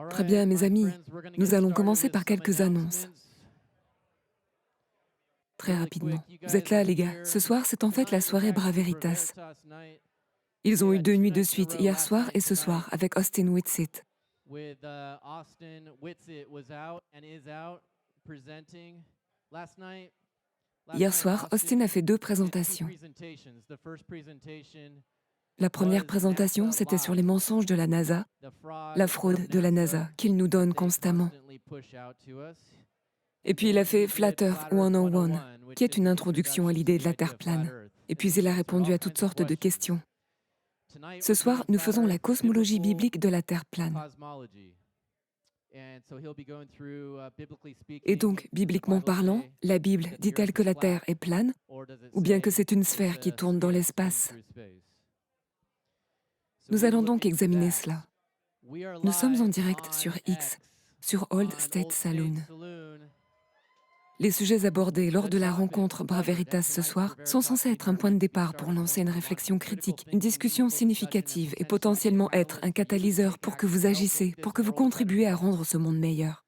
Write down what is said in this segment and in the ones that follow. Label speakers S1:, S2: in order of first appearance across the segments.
S1: Très bien, mes amis, nous allons commencer par quelques annonces. Très rapidement. Vous êtes là, les gars. Ce soir, c'est en fait la soirée Braveritas. Ils ont eu 2 nuits de suite, hier soir et ce soir, avec Austin Whitsitt. Hier soir, Austin a fait 2 présentations. La première présentation, c'était sur les mensonges de la NASA, la fraude de la NASA qu'ils nous donnent constamment. Et puis il a fait Flat Earth 101, qui est une introduction à l'idée de la Terre plane. Et puis il a répondu à toutes sortes de questions. Ce soir, nous faisons la cosmologie biblique de la Terre plane. Et donc, bibliquement parlant, la Bible dit-elle que la Terre est plane, ou bien que c'est une sphère qui tourne dans l'espace? Nous allons donc examiner cela. Nous sommes en direct sur X, sur Old State Saloon. Les sujets abordés lors de la rencontre Braveritas ce soir sont censés être un point de départ pour lancer une réflexion critique, une discussion significative et potentiellement être un catalyseur pour que vous agissez, pour que vous contribuez à rendre ce monde meilleur.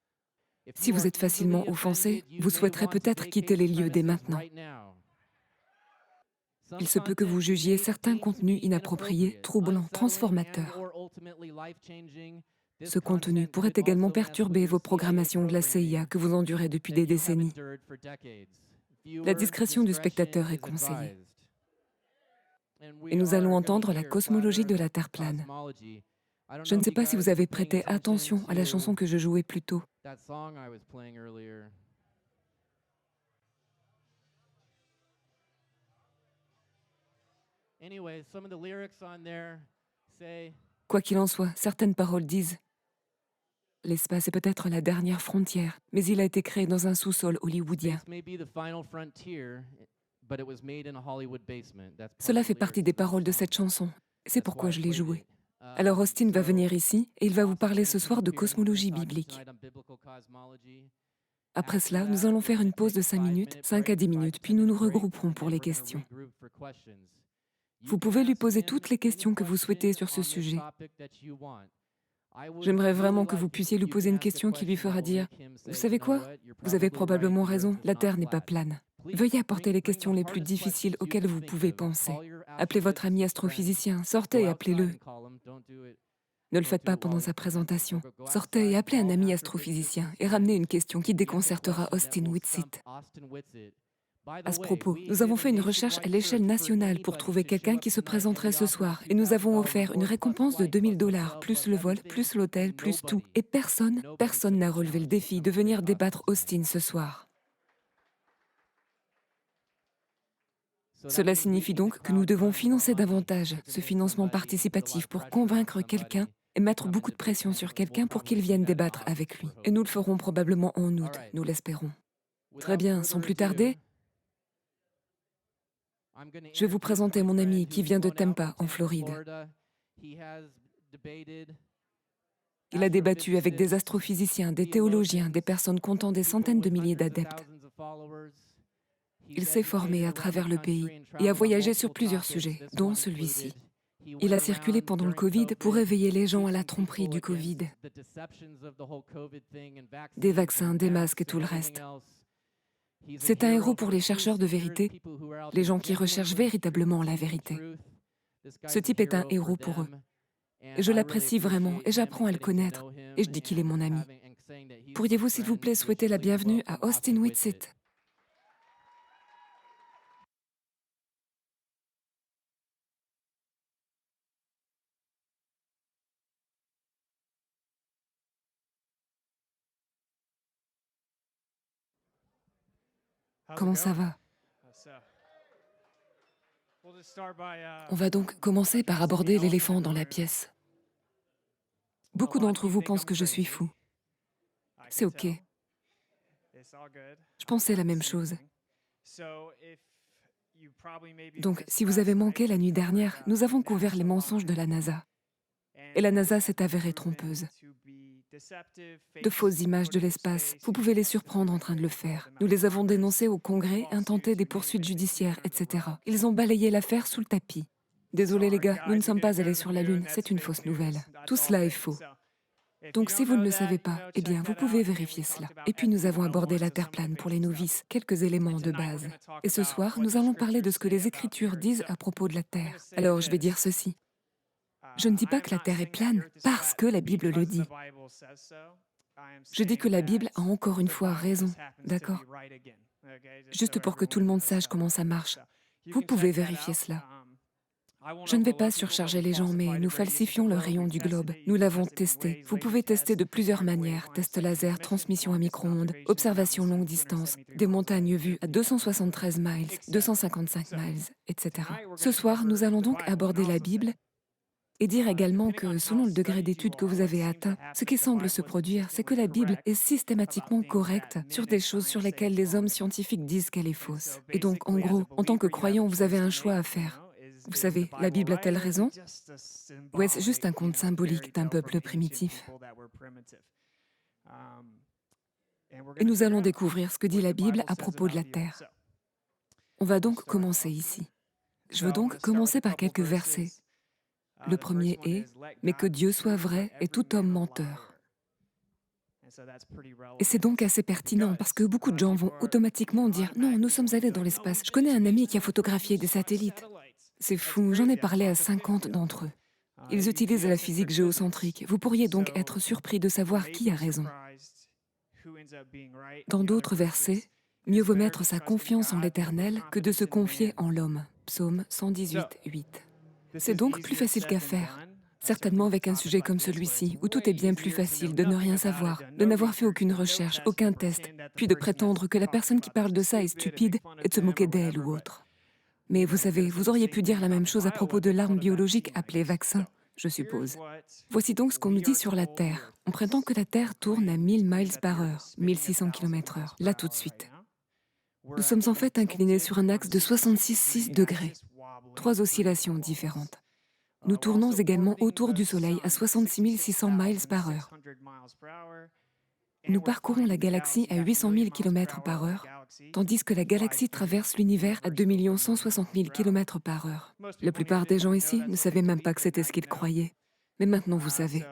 S1: Si vous êtes facilement offensé, vous souhaiterez peut-être quitter les lieux dès maintenant. Il se peut que vous jugiez certains contenus inappropriés, troublants, transformateurs. Ce contenu pourrait également perturber vos programmations de la CIA que vous endurez depuis des décennies. La discrétion du spectateur est conseillée. Et nous allons entendre la cosmologie de la Terre plane. Je ne sais pas si vous avez prêté attention à la chanson que je jouais plus tôt. Quoi qu'il en soit, certaines paroles disent « L'espace est peut-être la dernière frontière, mais il a été créé dans un sous-sol hollywoodien. » Cela fait partie des paroles de cette chanson. C'est pourquoi je l'ai jouée. Alors Austin va venir ici et il va vous parler ce soir de cosmologie biblique. Après cela, nous allons faire une pause de 5 minutes, 5 à 10 minutes, puis nous nous regrouperons pour les questions. Vous pouvez lui poser toutes les questions que vous souhaitez sur ce sujet. J'aimerais vraiment que vous puissiez lui poser une question qui lui fera dire « Vous savez quoi? Vous avez probablement raison, la Terre n'est pas plane. » Veuillez apporter les questions les plus difficiles auxquelles vous pouvez penser. Appelez votre ami astrophysicien, sortez et appelez-le. Ne le faites pas pendant sa présentation. Sortez et appelez un ami astrophysicien et ramenez une question qui déconcertera Austin Whitsitt. À ce propos, nous avons fait une recherche à l'échelle nationale pour trouver quelqu'un qui se présenterait ce soir et nous avons offert une récompense de $2000, plus le vol, plus l'hôtel, plus tout. Et personne n'a relevé le défi de venir débattre Austin ce soir. Cela signifie donc que nous devons financer davantage ce financement participatif pour convaincre quelqu'un et mettre beaucoup de pression sur quelqu'un pour qu'il vienne débattre avec lui. Et nous le ferons probablement en août, nous l'espérons. Très bien, sans plus tarder, je vais vous présenter mon ami qui vient de Tampa, en Floride. Il a débattu avec des astrophysiciens, des théologiens, des personnes comptant des centaines de milliers d'adeptes. Il s'est formé à travers le pays et a voyagé sur plusieurs sujets, dont celui-ci. Il a circulé pendant le Covid pour éveiller les gens à la tromperie du Covid, des vaccins, des masques et tout le reste. C'est un héros pour les chercheurs de vérité, les gens qui recherchent véritablement la vérité. Ce type est un héros pour eux. Et je l'apprécie vraiment et j'apprends à le connaître et je dis qu'il est mon ami. Pourriez-vous s'il vous plaît souhaiter la bienvenue à Austin Whitsitt? Comment ça va? On va donc commencer par aborder l'éléphant dans la pièce. Beaucoup d'entre vous pensent que je suis fou. C'est OK. Je pensais la même chose. Donc, si vous avez manqué la nuit dernière, nous avons couvert les mensonges de la NASA. Et la NASA s'est avérée trompeuse. De fausses images de l'espace, vous pouvez les surprendre en train de le faire. Nous les avons dénoncées au Congrès, intenté des poursuites judiciaires, etc. Ils ont balayé l'affaire sous le tapis. Désolé les gars, nous ne sommes pas allés sur la Lune, c'est une fausse nouvelle. Tout cela est faux. Donc si vous ne le savez pas, eh bien vous pouvez vérifier cela. Et puis nous avons abordé la Terre plane pour les novices, quelques éléments de base. Et ce soir, nous allons parler de ce que les Écritures disent à propos de la Terre. Alors je vais dire ceci. Je ne dis pas que la Terre est plane parce que la Bible le dit. Je dis que la Bible a encore une fois raison, d'accord? Juste pour que tout le monde sache comment ça marche. Vous pouvez vérifier cela. Je ne vais pas surcharger les gens, mais nous falsifions le rayon du globe. Nous l'avons testé. Vous pouvez tester de plusieurs manières. Test laser, transmission à micro-ondes, observation longue distance, des montagnes vues à 273 miles, 255 miles, etc. Ce soir, nous allons donc aborder la Bible et dire également que, selon le degré d'étude que vous avez atteint, ce qui semble se produire, c'est que la Bible est systématiquement correcte sur des choses sur lesquelles les hommes scientifiques disent qu'elle est fausse. Et donc, en gros, en tant que croyant, vous avez un choix à faire. Vous savez, la Bible a-t-elle raison? Ou est-ce juste un conte symbolique d'un peuple primitif? Et nous allons découvrir ce que dit la Bible à propos de la Terre. On va donc commencer ici. Je veux donc commencer par quelques versets. Le premier est « Mais que Dieu soit vrai et tout homme menteur ». Et c'est donc assez pertinent parce que beaucoup de gens vont automatiquement dire « Non, nous sommes allés dans l'espace. Je connais un ami qui a photographié des satellites. » C'est fou, j'en ai parlé à 50 d'entre eux. Ils utilisent la physique géocentrique. Vous pourriez donc être surpris de savoir qui a raison. Dans d'autres versets, mieux vaut mettre sa confiance en l'Éternel que de se confier en l'homme. Psaume 118, 8. C'est donc plus facile qu'à faire. Certainement avec un sujet comme celui-ci, où tout est bien plus facile de ne rien savoir, de n'avoir fait aucune recherche, aucun test, puis de prétendre que la personne qui parle de ça est stupide et de se moquer d'elle ou autre. Mais vous savez, vous auriez pu dire la même chose à propos de l'arme biologique appelée vaccin, je suppose. Voici donc ce qu'on nous dit sur la Terre. On prétend que la Terre tourne à 1000 miles par heure, 1600 km/h, là tout de suite. Nous sommes en fait inclinés sur un axe de 66,6 degrés, 3 oscillations différentes. Nous tournons également autour du Soleil à 66 600 miles par heure. Nous parcourons la galaxie à 800 000 km par heure, tandis que la galaxie traverse l'univers à 2 160 000 km par heure. La plupart des gens ici ne savaient même pas que c'était ce qu'ils croyaient. Mais maintenant vous savez.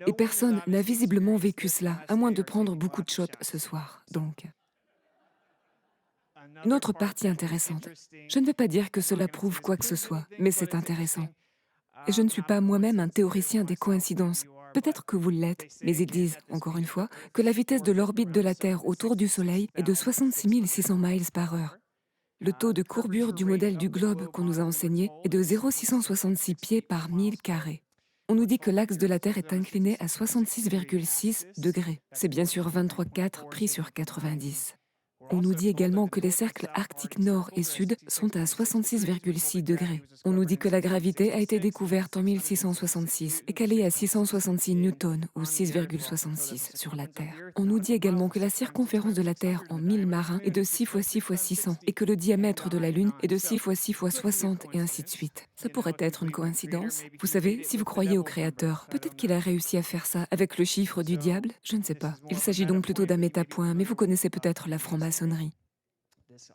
S1: Et personne n'a visiblement vécu cela, à moins de prendre beaucoup de shots ce soir, donc. Une autre partie intéressante. Je ne vais pas dire que cela prouve quoi que ce soit, mais c'est intéressant. Et je ne suis pas moi-même un théoricien des coïncidences. Peut-être que vous l'êtes, mais ils disent, encore une fois, que la vitesse de l'orbite de la Terre autour du Soleil est de 66 600 miles par heure. Le taux de courbure du modèle du globe qu'on nous a enseigné est de 0,666 pieds par mille carré. On nous dit que l'axe de la Terre est incliné à 66,6 degrés. C'est bien sûr 23,4 pris sur 90. On nous dit également que les cercles arctiques nord et sud sont à 66,6 degrés. On nous dit que la gravité a été découverte en 1666 et qu'elle est à 666 newtons ou 6,66 sur la Terre. On nous dit également que la circonférence de la Terre en milles marins est de 6 fois 6 fois 600 et que le diamètre de la Lune est de 6 fois 6 fois 60 et ainsi de suite. Ça pourrait être une coïncidence. Vous savez, si vous croyez au Créateur, peut-être qu'il a réussi à faire ça avec le chiffre du diable, je ne sais pas. Il s'agit donc plutôt d'un métapoint, mais vous connaissez peut-être la franc-maçonnerie.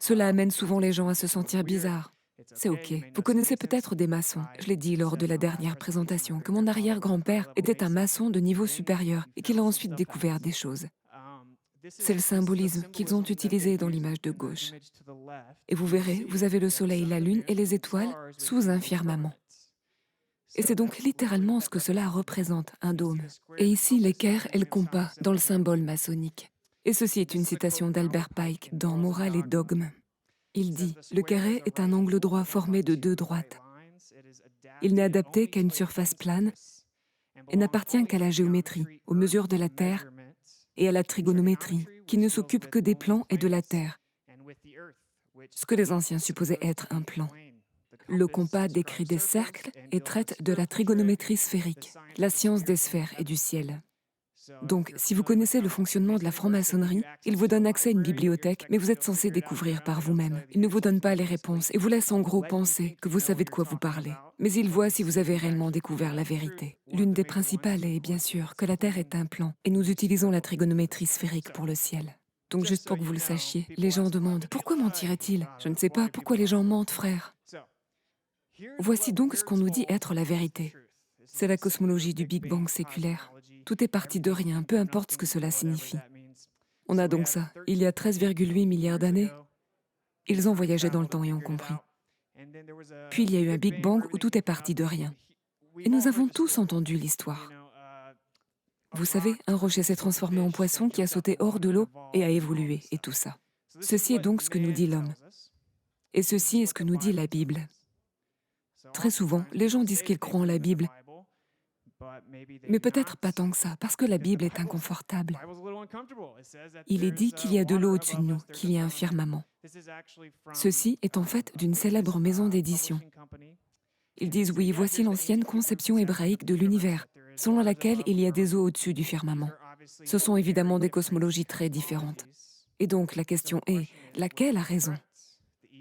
S1: Cela amène souvent les gens à se sentir bizarres. C'est ok. Vous connaissez peut-être des maçons. Je l'ai dit lors de la dernière présentation que mon arrière-grand-père était un maçon de niveau supérieur et qu'il a ensuite découvert des choses. C'est le symbolisme qu'ils ont utilisé dans l'image de gauche. Et vous verrez, vous avez le soleil, la lune et les étoiles sous un firmament. Et c'est donc littéralement ce que cela représente, un dôme. Et ici, l'équerre et le compas dans le symbole maçonnique. Et ceci est une citation d'Albert Pike dans Morale et dogme. Il dit « Le carré est un angle droit formé de deux droites. Il n'est adapté qu'à une surface plane et n'appartient qu'à la géométrie, aux mesures de la Terre et à la trigonométrie, qui ne s'occupe que des plans et de la Terre, ce que les anciens supposaient être un plan. Le compas décrit des cercles et traite de la trigonométrie sphérique, la science des sphères et du ciel. » Donc, si vous connaissez le fonctionnement de la franc-maçonnerie, il vous donne accès à une bibliothèque, mais vous êtes censé découvrir par vous-même. Il ne vous donne pas les réponses et vous laisse en gros penser que vous savez de quoi vous parlez. Mais il voit si vous avez réellement découvert la vérité. L'une des principales est, bien sûr, que la Terre est un plan et nous utilisons la trigonométrie sphérique pour le ciel. Donc, juste pour que vous le sachiez, les gens demandent « Pourquoi mentiraient-ils » Je ne sais pas, pourquoi les gens mentent, frère. Voici donc ce qu'on nous dit être la vérité. C'est la cosmologie du Big Bang séculaire. Tout est parti de rien, peu importe ce que cela signifie. On a donc ça. Il y a 13,8 milliards d'années, ils ont voyagé dans le temps et ont compris. Puis il y a eu un Big Bang où tout est parti de rien. Et nous avons tous entendu l'histoire. Vous savez, un rocher s'est transformé en poisson qui a sauté hors de l'eau et a évolué, et tout ça. Ceci est donc ce que nous dit l'homme. Et ceci est ce que nous dit la Bible. Très souvent, les gens disent qu'ils croient en la Bible, mais peut-être pas tant que ça, parce que la Bible est inconfortable. Il est dit qu'il y a de l'eau au-dessus de nous, qu'il y a un firmament. Ceci est en fait d'une célèbre maison d'édition. Ils disent oui, voici l'ancienne conception hébraïque de l'univers, selon laquelle il y a des eaux au-dessus du firmament. Ce sont évidemment des cosmologies très différentes. Et donc la question est, laquelle a raison?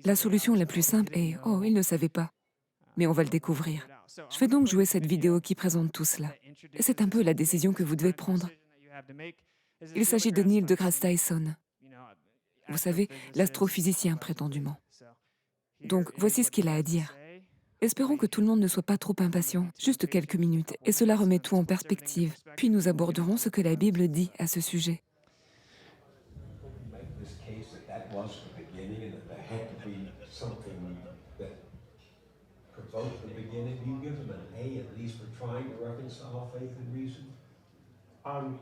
S1: La solution la plus simple est, oh, ils ne savaient pas. Mais on va le découvrir. Je vais donc jouer cette vidéo qui présente tout cela. Et c'est un peu la décision que vous devez prendre. Il s'agit de Neil deGrasse Tyson. Vous savez, l'astrophysicien prétendument. Donc voici ce qu'il a à dire. Espérons que tout le monde ne soit pas trop impatient, juste quelques minutes, et cela remet tout en perspective. Puis nous aborderons ce que la Bible dit à ce sujet.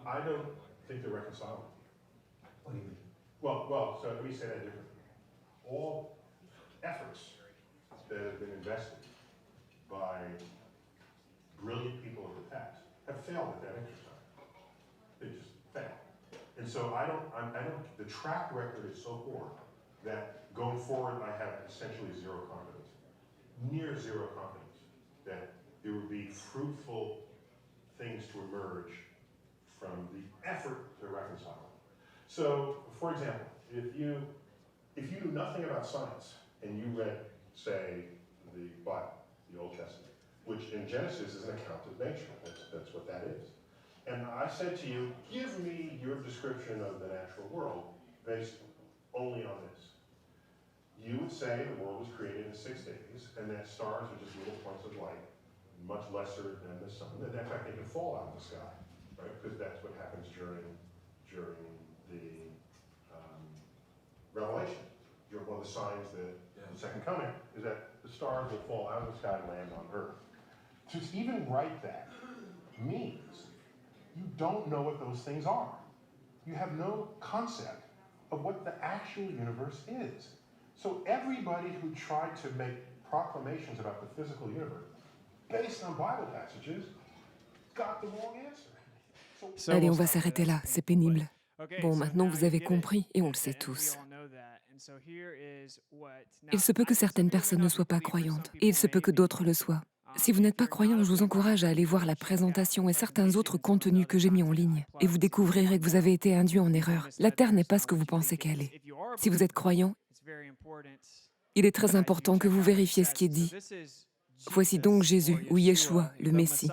S2: I don't think they're reconcilable. What do you mean? So let me say that differently. All efforts that have been invested by brilliant people of the past have failed at that exercise. They just failed. And so the track record is so poor that going forward I have essentially zero confidence, near zero confidence, that there would be fruitful things to emerge from the effort to reconcile. So, for example, if you knew nothing about science and you read, say, the Bible, the Old Testament, which in Genesis is an account of nature, that's what that is. And I said to you, give me your description of the natural world based only on this. You would say the world was created in 6 days and that stars are just little points of light, much lesser than the sun. And in fact, they can fall out of the sky. Right? Because that's what happens during the Revelation. One of the signs that the second coming is that the stars will fall out of the sky and land on Earth. To even write that means you don't know what those things are. You have no concept of what the actual universe is. So everybody who tried to make proclamations about the physical universe based on Bible passages got the wrong answer.
S1: Allez, on va s'arrêter là, c'est pénible. Bon, maintenant vous avez compris, et on le sait tous. Il se peut que certaines personnes ne soient pas croyantes, et il se peut que d'autres le soient. Si vous n'êtes pas croyant, je vous encourage à aller voir la présentation et certains autres contenus que j'ai mis en ligne, et vous découvrirez que vous avez été induit en erreur. La Terre n'est pas ce que vous pensez qu'elle est. Si vous êtes croyant, il est très important que vous vérifiez ce qui est dit. Voici donc Jésus, ou Yeshua, le Messie.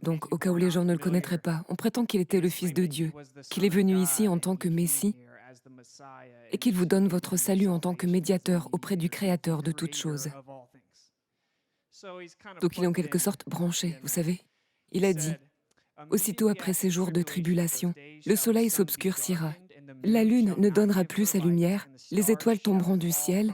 S1: Donc, au cas où les gens ne le connaîtraient pas, on prétend qu'il était le Fils de Dieu, qu'il est venu ici en tant que Messie, et qu'il vous donne votre salut en tant que médiateur auprès du Créateur de toutes choses. Donc il est en quelque sorte branché, vous savez. Il a dit, « Aussitôt après ces jours de tribulation, le soleil s'obscurcira, la lune ne donnera plus sa lumière, les étoiles tomberont du ciel,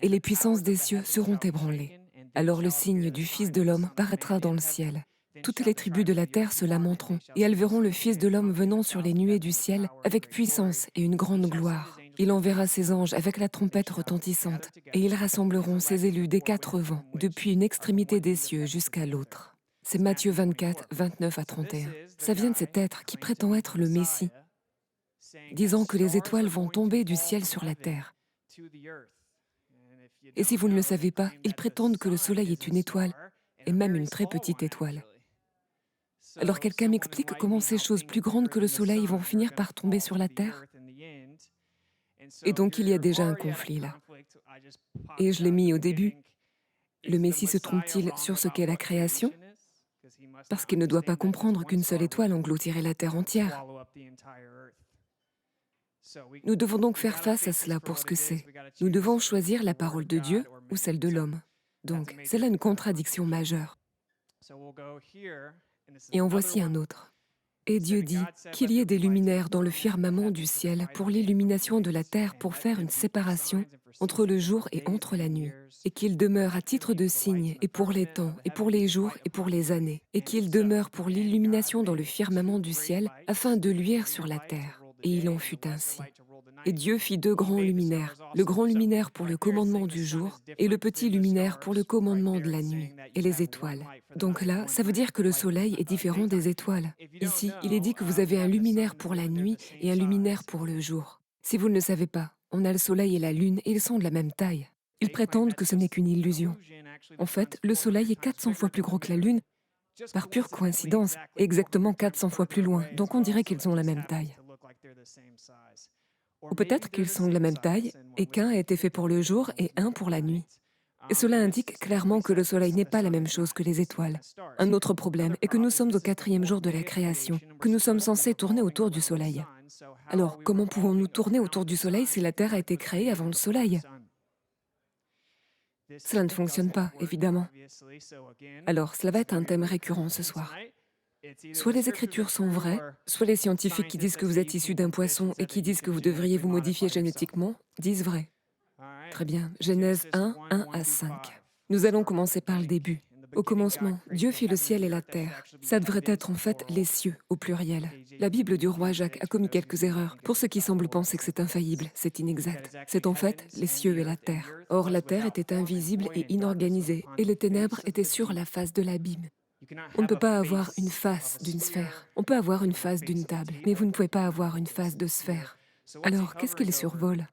S1: et les puissances des cieux seront ébranlées. Alors le signe du Fils de l'homme paraîtra dans le ciel. Toutes les tribus de la terre se lamenteront, et elles verront le Fils de l'homme venant sur les nuées du ciel avec puissance et une grande gloire. Il enverra ses anges avec la trompette retentissante, et ils rassembleront ses élus des 4 vents, depuis une extrémité des cieux jusqu'à l'autre. » C'est Matthieu 24, 29 à 31. Ça vient de cet être qui prétend être le Messie, disant que les étoiles vont tomber du ciel sur la terre. Et si vous ne le savez pas, ils prétendent que le soleil est une étoile, et même une très petite étoile. Alors quelqu'un m'explique comment ces choses plus grandes que le soleil vont finir par tomber sur la terre? Et donc il y a déjà un conflit là. Et je l'ai mis au début. Le Messie se trompe-t-il sur ce qu'est la création? Parce qu'il ne doit pas comprendre qu'une seule étoile engloutirait la terre entière. Nous devons donc faire face à cela pour ce que c'est. Nous devons choisir la parole de Dieu ou celle de l'homme. Donc, c'est là une contradiction majeure. Et en voici un autre. Et Dieu dit qu'il y ait des luminaires dans le firmament du ciel pour l'illumination de la terre pour faire une séparation entre le jour et entre la nuit, et qu'il demeure à titre de signe et pour les temps et pour les jours et pour les années, et qu'il demeure pour l'illumination dans le firmament du ciel afin de luire sur la terre. Et il en fut ainsi. Et Dieu fit deux grands luminaires, le grand luminaire pour le commandement du jour et le petit luminaire pour le commandement de la nuit, et les étoiles. Donc là, ça veut dire que le soleil est différent des étoiles. Ici, il est dit que vous avez un luminaire pour la nuit et un luminaire pour le jour. Si vous ne le savez pas, on a le soleil et la lune et ils sont de la même taille. Ils prétendent que ce n'est qu'une illusion. En fait, le soleil est 400 fois plus gros que la lune, par pure coïncidence, et exactement 400 fois plus loin, donc on dirait qu'ils ont la même taille. Ou peut-être qu'ils sont de la même taille et qu'un a été fait pour le jour et un pour la nuit. Et cela indique clairement que le soleil n'est pas la même chose que les étoiles. Un autre problème est que nous sommes au 4e jour de la création, que nous sommes censés tourner autour du soleil. Alors, comment pouvons-nous tourner autour du soleil si la Terre a été créée avant le soleil? Cela ne fonctionne pas, évidemment. Alors, cela va être un thème récurrent ce soir. Soit les Écritures sont vraies, soit les scientifiques qui disent que vous êtes issu d'un poisson et qui disent que vous devriez vous modifier génétiquement disent vrai. Très bien, Genèse 1, 1 à 5. Nous allons commencer par le début. Au commencement, Dieu fit le ciel et la terre. Ça devrait être en fait les cieux au pluriel. La Bible du roi Jacques a commis quelques erreurs. Pour ceux qui semblent penser que c'est infaillible, c'est inexact. C'est en fait les cieux et la terre. Or, la terre était invisible et inorganisée, et les ténèbres étaient sur la face de l'abîme. On ne peut pas avoir une face d'une sphère. On peut avoir une face d'une table, mais vous ne pouvez pas avoir une face de sphère. Alors, qu'est-ce qu'il survole?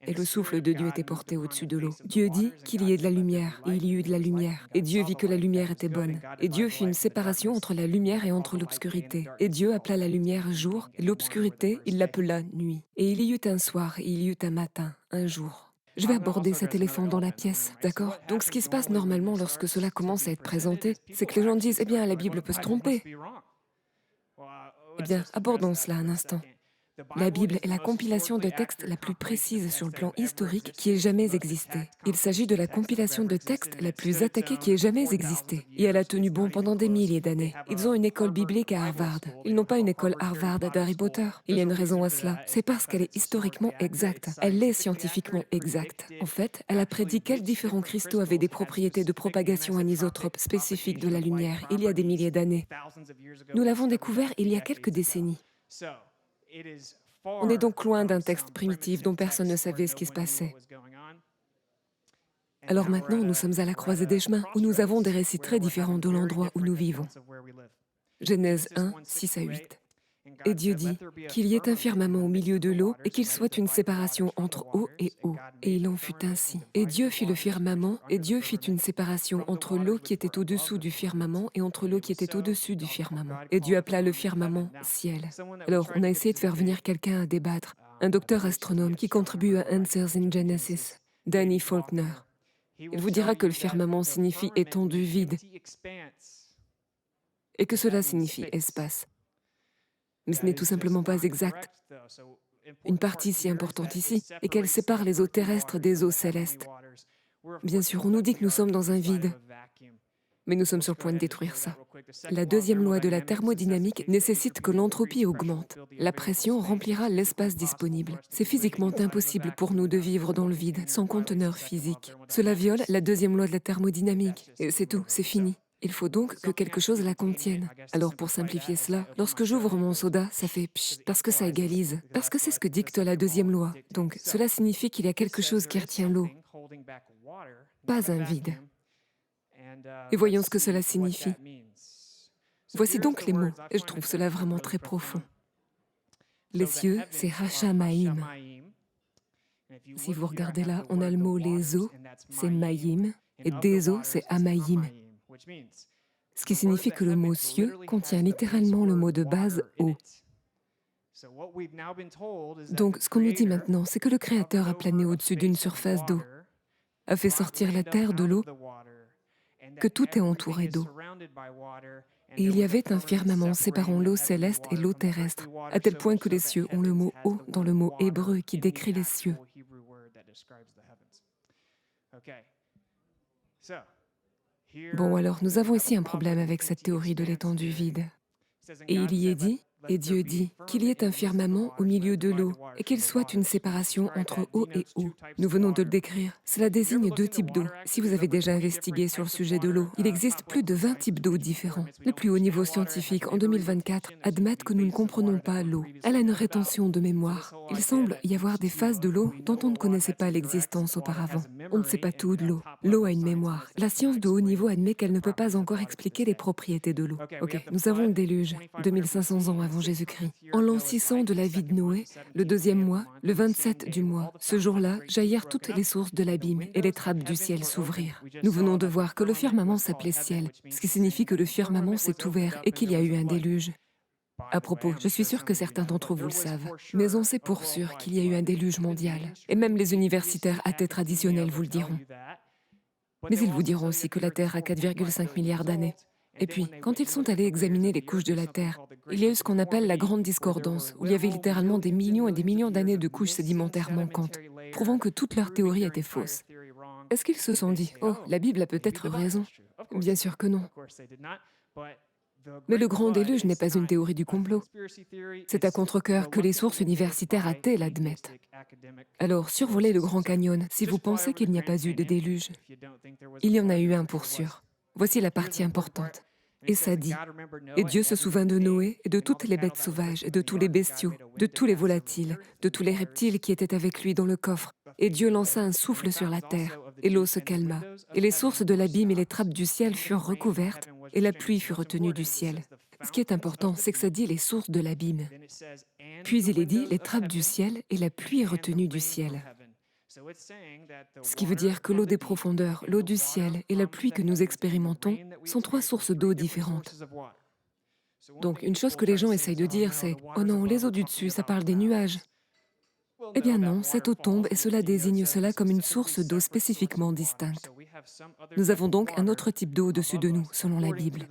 S1: Et le souffle de Dieu était porté au-dessus de l'eau. Dieu dit qu'il y ait de la lumière, et il y eut de la lumière. Et Dieu vit que la lumière était bonne. Et Dieu fit une séparation entre la lumière et entre l'obscurité. Et Dieu appela la lumière jour, et l'obscurité, il l'appela nuit. Et il y eut un soir, et il y eut un matin, un jour. Je vais aborder cet éléphant dans la pièce, d'accord? Donc ce qui se passe normalement lorsque cela commence à être présenté, c'est que les gens disent « Eh bien, la Bible peut se tromper ». Eh bien, abordons cela un instant. La Bible est la compilation de textes la plus précise sur le plan historique qui ait jamais existé. Il s'agit de la compilation de textes la plus attaquée qui ait jamais existé. Et elle a tenu bon pendant des milliers d'années. Ils ont une école biblique à Harvard. Ils n'ont pas une école Harvard d'Harry Potter. Il y a une raison à cela. C'est parce qu'elle est historiquement exacte. Elle est scientifiquement exacte. En fait, elle a prédit quels différents cristaux avaient des propriétés de propagation anisotropes spécifiques de la lumière il y a des milliers d'années. Nous l'avons découvert il y a quelques décennies. On est donc loin d'un texte primitif dont personne ne savait ce qui se passait. Alors maintenant, nous sommes à la croisée des chemins, où nous avons des récits très différents de l'endroit où nous vivons. Genèse 1, 6 à 8. Et Dieu dit qu'il y ait un firmament au milieu de l'eau et qu'il soit une séparation entre eau et eau. Et il en fut ainsi. Et Dieu fit le firmament, et Dieu fit une séparation entre l'eau qui était au-dessous du firmament et entre l'eau qui était au-dessus du firmament. Et Dieu appela le firmament ciel. Alors, on a essayé de faire venir quelqu'un à débattre, un docteur astronome qui contribue à Answers in Genesis, Danny Faulkner. Il vous dira que le firmament signifie étendue vide et que cela signifie espace. Mais ce n'est tout simplement pas exact. Une partie si importante ici est qu'elle sépare les eaux terrestres des eaux célestes. Bien sûr, on nous dit que nous sommes dans un vide, mais nous sommes sur le point de détruire ça. La deuxième loi de la thermodynamique nécessite que l'entropie augmente. La pression remplira l'espace disponible. C'est physiquement impossible pour nous de vivre dans le vide, sans conteneur physique. Cela viole la deuxième loi de la thermodynamique. Et c'est tout, c'est fini. Il faut donc que quelque chose la contienne. Alors pour simplifier cela, lorsque j'ouvre mon soda, ça fait pchit parce que ça égalise, parce que c'est ce que dicte la deuxième loi. Donc cela signifie qu'il y a quelque chose qui retient l'eau, pas un vide. Et voyons ce que cela signifie. Voici donc les mots, et je trouve cela vraiment très profond. Les cieux, c'est Hashamaïm. Si vous regardez là, on a le mot les eaux, c'est Maïm, et des eaux, c'est Amaïm. Ce qui signifie que le mot cieux contient littéralement le mot de base eau. Donc, ce qu'on nous dit maintenant, c'est que le Créateur a plané au-dessus d'une surface d'eau, a fait sortir la terre de l'eau, que tout est entouré d'eau. Et il y avait un firmament séparant l'eau céleste et l'eau terrestre, à tel point que les cieux ont le mot eau dans le mot hébreu qui décrit les cieux. Bon, alors nous avons ici un problème avec cette théorie de l'étendue vide. Et il y est dit, et Dieu dit, qu'il y ait un firmament au milieu de l'eau, et qu'il soit une séparation entre eau et eau. Nous venons de le décrire. Cela désigne deux types d'eau. Si vous avez déjà investigué sur le sujet de l'eau, il existe plus de 20 types d'eau différents. Les plus hauts niveaux scientifiques, en 2024, admettent que nous ne comprenons pas l'eau. Elle a une rétention de mémoire. Il semble y avoir des phases de l'eau dont on ne connaissait pas l'existence auparavant. On ne sait pas tout de l'eau. L'eau a une mémoire. La science de haut niveau admet qu'elle ne peut pas encore expliquer les propriétés de l'eau. Ok, nous avons le déluge, 2500 ans avant Jésus-Christ. En l'an 600 de la vie de Noé, le deuxième mois, le 27 du mois, ce jour-là, jaillirent toutes les sources de l'abîme et les trappes du ciel s'ouvrirent. Nous venons de voir que le firmament s'appelait ciel, ce qui signifie que le firmament s'est ouvert et qu'il y a eu un déluge. À propos, je suis sûre que certains d'entre vous le savent, mais on sait pour sûr qu'il y a eu un déluge mondial. Et même les universitaires athées traditionnels vous le diront. Mais ils vous diront aussi que la Terre a 4,5 milliards d'années. Et puis, quand ils sont allés examiner les couches de la Terre, il y a eu ce qu'on appelle la Grande Discordance, où il y avait littéralement des millions et des millions d'années de couches sédimentaires manquantes, prouvant que toute leur théorie était fausse. Est-ce qu'ils se sont dit « Oh, la Bible a peut-être raison ?» Bien sûr que non. Mais le grand déluge n'est pas une théorie du complot. C'est à contre-cœur que les sources universitaires athées l'admettent. Alors, survolez le Grand Canyon si vous pensez qu'il n'y a pas eu de déluge. Il y en a eu un pour sûr. Voici la partie importante. Et ça dit, « Et Dieu se souvint de Noé et de toutes les bêtes sauvages, et de tous les bestiaux, de tous les volatiles, de tous les reptiles qui étaient avec lui dans le coffre. Et Dieu lança un souffle sur la terre, et l'eau se calma. Et les sources de l'abîme et les trappes du ciel furent recouvertes, et la pluie fut retenue du ciel. » Ce qui est important, c'est que ça dit les sources de l'abîme. Puis il est dit les trappes du ciel et la pluie retenue du ciel. Ce qui veut dire que l'eau des profondeurs, l'eau du ciel et la pluie que nous expérimentons sont trois sources d'eau différentes. Donc une chose que les gens essayent de dire, c'est « Oh non, les eaux du dessus, ça parle des nuages ». Eh bien non, cette eau tombe et cela désigne cela comme une source d'eau spécifiquement distincte. Nous avons donc un autre type d'eau au-dessus de nous, selon la Bible.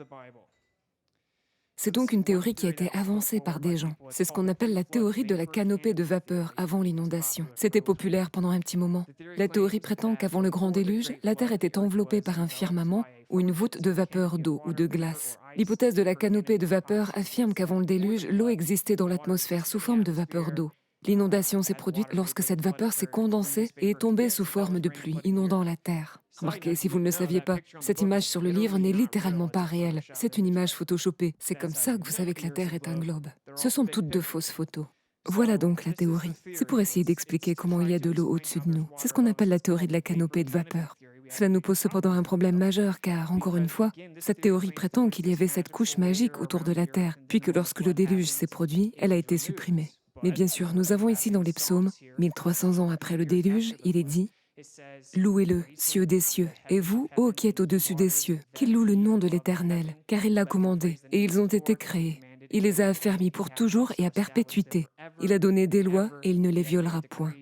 S1: C'est donc une théorie qui a été avancée par des gens. C'est ce qu'on appelle la théorie de la canopée de vapeur avant l'inondation. C'était populaire pendant un petit moment. La théorie prétend qu'avant le grand déluge, la Terre était enveloppée par un firmament ou une voûte de vapeur d'eau ou de glace. L'hypothèse de la canopée de vapeur affirme qu'avant le déluge, l'eau existait dans l'atmosphère sous forme de vapeur d'eau. L'inondation s'est produite lorsque cette vapeur s'est condensée et est tombée sous forme de pluie, inondant la Terre. Remarquez, si vous ne le saviez pas, cette image sur le livre n'est littéralement pas réelle. C'est une image photoshopée. C'est comme ça que vous savez que la Terre est un globe. Ce sont toutes de fausses photos. Voilà donc la théorie. C'est pour essayer d'expliquer comment il y a de l'eau au-dessus de nous. C'est ce qu'on appelle la théorie de la canopée de vapeur. Cela nous pose cependant un problème majeur car, encore une fois, cette théorie prétend qu'il y avait cette couche magique autour de la Terre, puis que lorsque le déluge s'est produit, elle a été supprimée. Mais bien sûr, nous avons ici dans les psaumes, 1300 ans après le déluge, il est dit « Louez-le, cieux des cieux, et vous, ô qui êtes au-dessus des cieux, qu'ils louent le nom de l'Éternel, car il l'a commandé, et ils ont été créés. Il les a affermis pour toujours et à perpétuité. Il a donné des lois, et il ne les violera point. »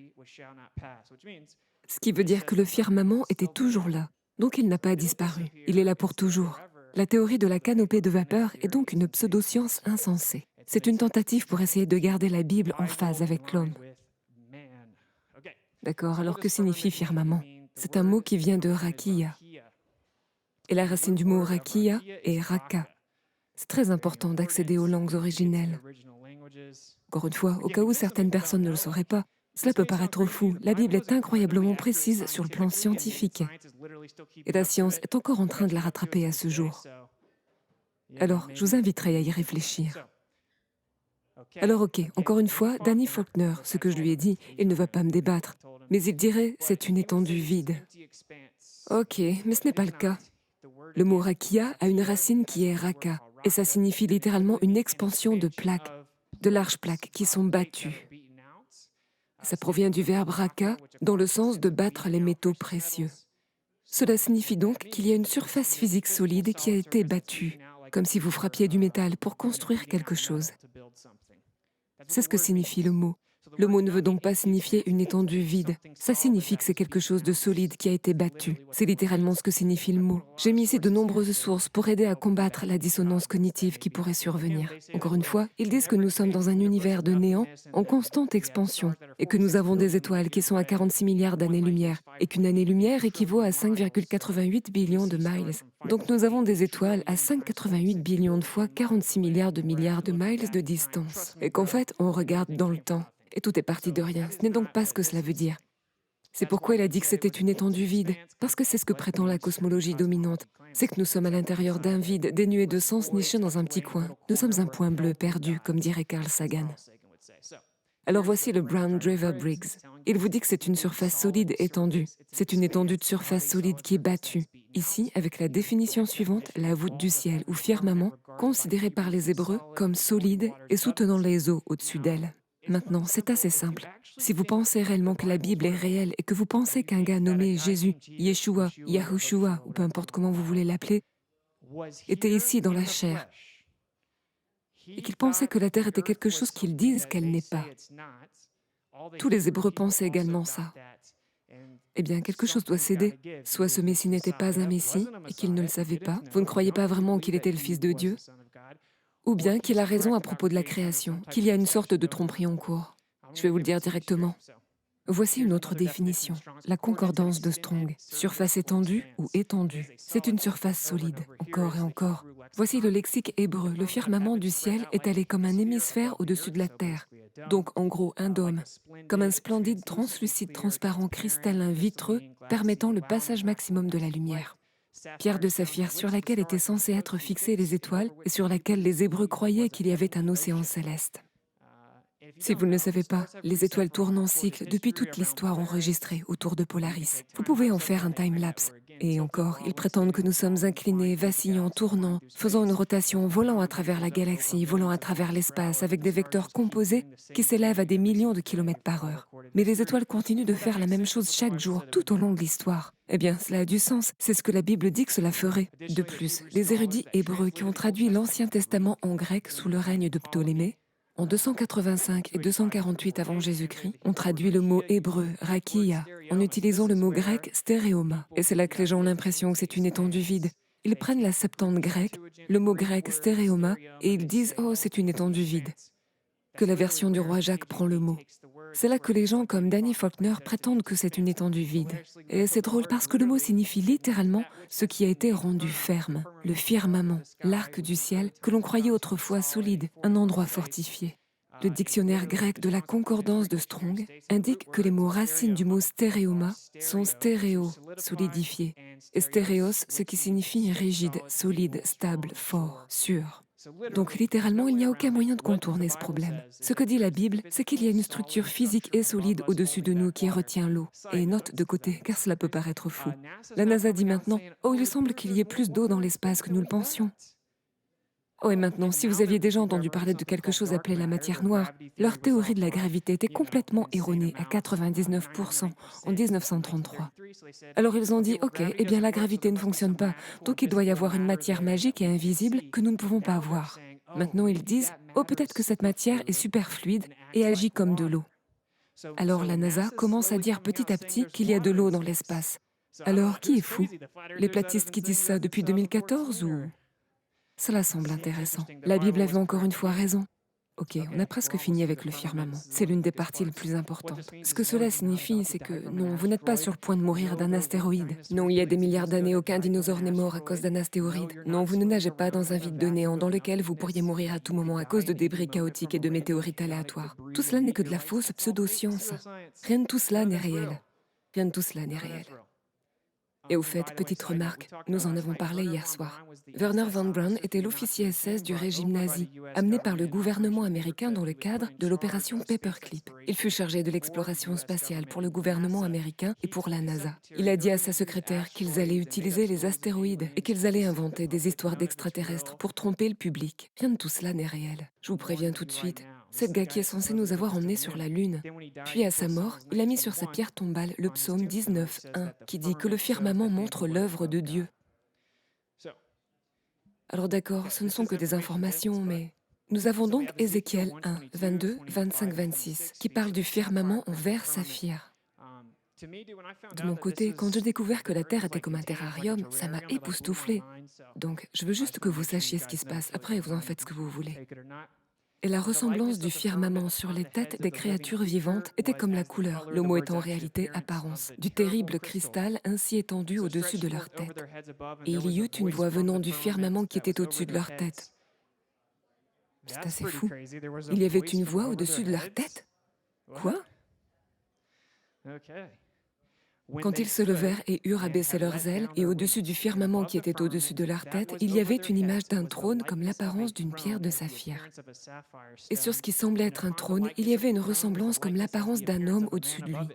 S1: Ce qui veut dire que le firmament était toujours là, donc il n'a pas disparu. Il est là pour toujours. La théorie de la canopée de vapeur est donc une pseudo-science insensée. C'est une tentative pour essayer de garder la Bible en phase avec l'homme. D'accord, alors que signifie firmament? C'est un mot qui vient de rakia. Et la racine du mot rakia est raka. C'est très important d'accéder aux langues originelles. Encore une fois, au cas où certaines personnes ne le sauraient pas, cela peut paraître fou. La Bible est incroyablement précise sur le plan scientifique. Et la science est encore en train de la rattraper à ce jour. Alors, je vous inviterai à y réfléchir. Alors ok, encore une fois, Danny Faulkner, ce que je lui ai dit, il ne va pas me débattre, mais il dirait c'est une étendue vide. Ok, mais ce n'est pas le cas. Le mot rakia a une racine qui est raka, et ça signifie littéralement une expansion de plaques, de larges plaques qui sont battues. Ça provient du verbe raka, dans le sens de battre les métaux précieux. Cela signifie donc qu'il y a une surface physique solide qui a été battue, comme si vous frappiez du métal pour construire quelque chose. C'est ce que signifie le mot. Le mot ne veut donc pas signifier une étendue vide. Ça signifie que c'est quelque chose de solide qui a été battu. C'est littéralement ce que signifie le mot. J'ai mis ici de nombreuses sources pour aider à combattre la dissonance cognitive qui pourrait survenir. Encore une fois, ils disent que nous sommes dans un univers de néant en constante expansion et que nous avons des étoiles qui sont à 46 milliards d'années-lumière et qu'une année-lumière équivaut à 5,88 billions de miles. Donc nous avons des étoiles à 5,88 billions de fois 46 milliards de miles de distance. Et qu'en fait, on regarde dans le temps. Et tout est parti de rien. Ce n'est donc pas ce que cela veut dire. C'est pourquoi il a dit que c'était une étendue vide, parce que c'est ce que prétend la cosmologie dominante. C'est que nous sommes à l'intérieur d'un vide, dénué de sens, niché dans un petit coin. Nous sommes un point bleu perdu, comme dirait Carl Sagan. Alors voici le Brown Draver Briggs. Il vous dit que c'est une surface solide étendue. C'est une étendue de surface solide qui est battue. Ici, avec la définition suivante, la voûte du ciel ou firmament, considérée par les Hébreux comme solide et soutenant les eaux au-dessus d'elle. Maintenant, c'est assez simple. Si vous pensez réellement que la Bible est réelle et que vous pensez qu'un gars nommé Jésus, Yeshua, Yahushua, ou peu importe comment vous voulez l'appeler, était ici dans la chair, et qu'il pensait que la terre était quelque chose qu'ils disent qu'elle n'est pas. Tous les Hébreux pensaient également ça. Eh bien, quelque chose doit céder. Soit ce Messie n'était pas un Messie et qu'il ne le savait pas, vous ne croyez pas vraiment qu'il était le Fils de Dieu, ou bien qu'il a raison à propos de la création, qu'il y a une sorte de tromperie en cours. Je vais vous le dire directement. Voici une autre définition, la concordance de Strong. Surface étendue ou étendue. C'est une surface solide, encore et encore. Voici le lexique hébreu. Le firmament du ciel est allé comme un hémisphère au-dessus de la terre. Donc, en gros, un dôme. Comme un splendide translucide transparent cristallin vitreux permettant le passage maximum de la lumière. Pierre de saphir sur laquelle étaient censées être fixées les étoiles et sur laquelle les Hébreux croyaient qu'il y avait un océan céleste. Si vous ne le savez pas, les étoiles tournent en cycle depuis toute l'histoire enregistrée autour de Polaris. Vous pouvez en faire un time-lapse. Et encore, ils prétendent que nous sommes inclinés, vacillants, tournants, faisant une rotation, volant à travers la galaxie, volant à travers l'espace, avec des vecteurs composés qui s'élèvent à des millions de kilomètres par heure. Mais les étoiles continuent de faire la même chose chaque jour, tout au long de l'histoire. Eh bien, cela a du sens. C'est ce que la Bible dit que cela ferait. De plus, les érudits hébreux qui ont traduit l'Ancien Testament en grec sous le règne de Ptolémée, en 285 et 248 avant Jésus-Christ, on traduit le mot hébreu, rakia, en utilisant le mot grec stéréoma. Et c'est là que les gens ont l'impression que c'est une étendue vide. Ils prennent la Septante grecque, le mot grec stéréoma, et ils disent « Oh, c'est une étendue vide », que la version du roi Jacques prend le mot. C'est là que les gens comme Danny Faulkner prétendent que c'est une étendue vide. Et c'est drôle parce que le mot signifie littéralement ce qui a été rendu ferme, le firmament, l'arc du ciel que l'on croyait autrefois solide, un endroit fortifié. Le dictionnaire grec de la concordance de Strong indique que les mots racines du mot stéréoma sont stéréo, solidifié, et stéréos, ce qui signifie rigide, solide, stable, fort, sûr. Donc littéralement, il n'y a aucun moyen de contourner ce problème. Ce que dit la Bible, c'est qu'il y a une structure physique et solide au-dessus de nous qui retient l'eau. Et note de côté, car cela peut paraître fou. La NASA dit maintenant « Oh, il semble qu'il y ait plus d'eau dans l'espace que nous le pensions ». Oh, et maintenant, si vous aviez déjà entendu parler de quelque chose appelé la matière noire, leur théorie de la gravité était complètement erronée à 99% en 1933. Alors ils ont dit, ok, eh bien la gravité ne fonctionne pas, donc il doit y avoir une matière magique et invisible que nous ne pouvons pas voir. Maintenant ils disent, oh peut-être que cette matière est super fluide et agit comme de l'eau. Alors la NASA commence à dire petit à petit qu'il y a de l'eau dans l'espace. Alors qui est fou? Les platistes qui disent ça depuis 2014 ou... Cela semble intéressant. La Bible avait encore une fois raison. Ok, on a presque fini avec le firmament. C'est l'une des parties les plus importantes. Ce que cela signifie, c'est que non, vous n'êtes pas sur le point de mourir d'un astéroïde. Non, il y a des milliards d'années, aucun dinosaure n'est mort à cause d'un astéroïde. Non, vous ne nagez pas dans un vide de néant dans lequel vous pourriez mourir à tout moment à cause de débris chaotiques et de météorites aléatoires. Tout cela n'est que de la fausse pseudo-science. Rien de tout cela n'est réel. Rien de tout cela n'est réel. Et au fait, petite remarque, nous en avons parlé hier soir. Wernher von Braun était l'officier SS du régime nazi, amené par le gouvernement américain dans le cadre de l'opération Paperclip. Il fut chargé de l'exploration spatiale pour le gouvernement américain et pour la NASA. Il a dit à sa secrétaire qu'ils allaient utiliser les astéroïdes et qu'ils allaient inventer des histoires d'extraterrestres pour tromper le public. Rien de tout cela n'est réel. Je vous préviens tout de suite. C'est gars qui est censé nous avoir emmenés sur la Lune. Puis à sa mort, il a mis sur sa pierre tombale le psaume 19:1 qui dit que le firmament montre l'œuvre de Dieu. Alors d'accord, ce ne sont que des informations, mais Nous avons donc Ézéchiel 1, 22, 25, 26, qui parle du firmament en verre saphir. De mon côté, quand j'ai découvert que la Terre était comme un terrarium, ça m'a époustouflé. Donc, je veux juste que vous sachiez ce qui se passe. Après, vous en faites ce que vous voulez. Et la ressemblance du firmament sur les têtes des créatures vivantes était comme la couleur, le mot est en réalité apparence, du terrible cristal ainsi étendu au-dessus de leur tête. Et il y eut une voix venant du firmament qui était au-dessus de leur tête. C'est assez fou. Il y avait une voix au-dessus de leur tête? Quoi? Quand ils se levèrent et eurent abaissé leurs ailes, et au-dessus du firmament qui était au-dessus de leur tête, il y avait une image d'un trône comme l'apparence d'une pierre de saphir. Et sur ce qui semblait être un trône, il y avait une ressemblance comme l'apparence d'un homme au-dessus de lui.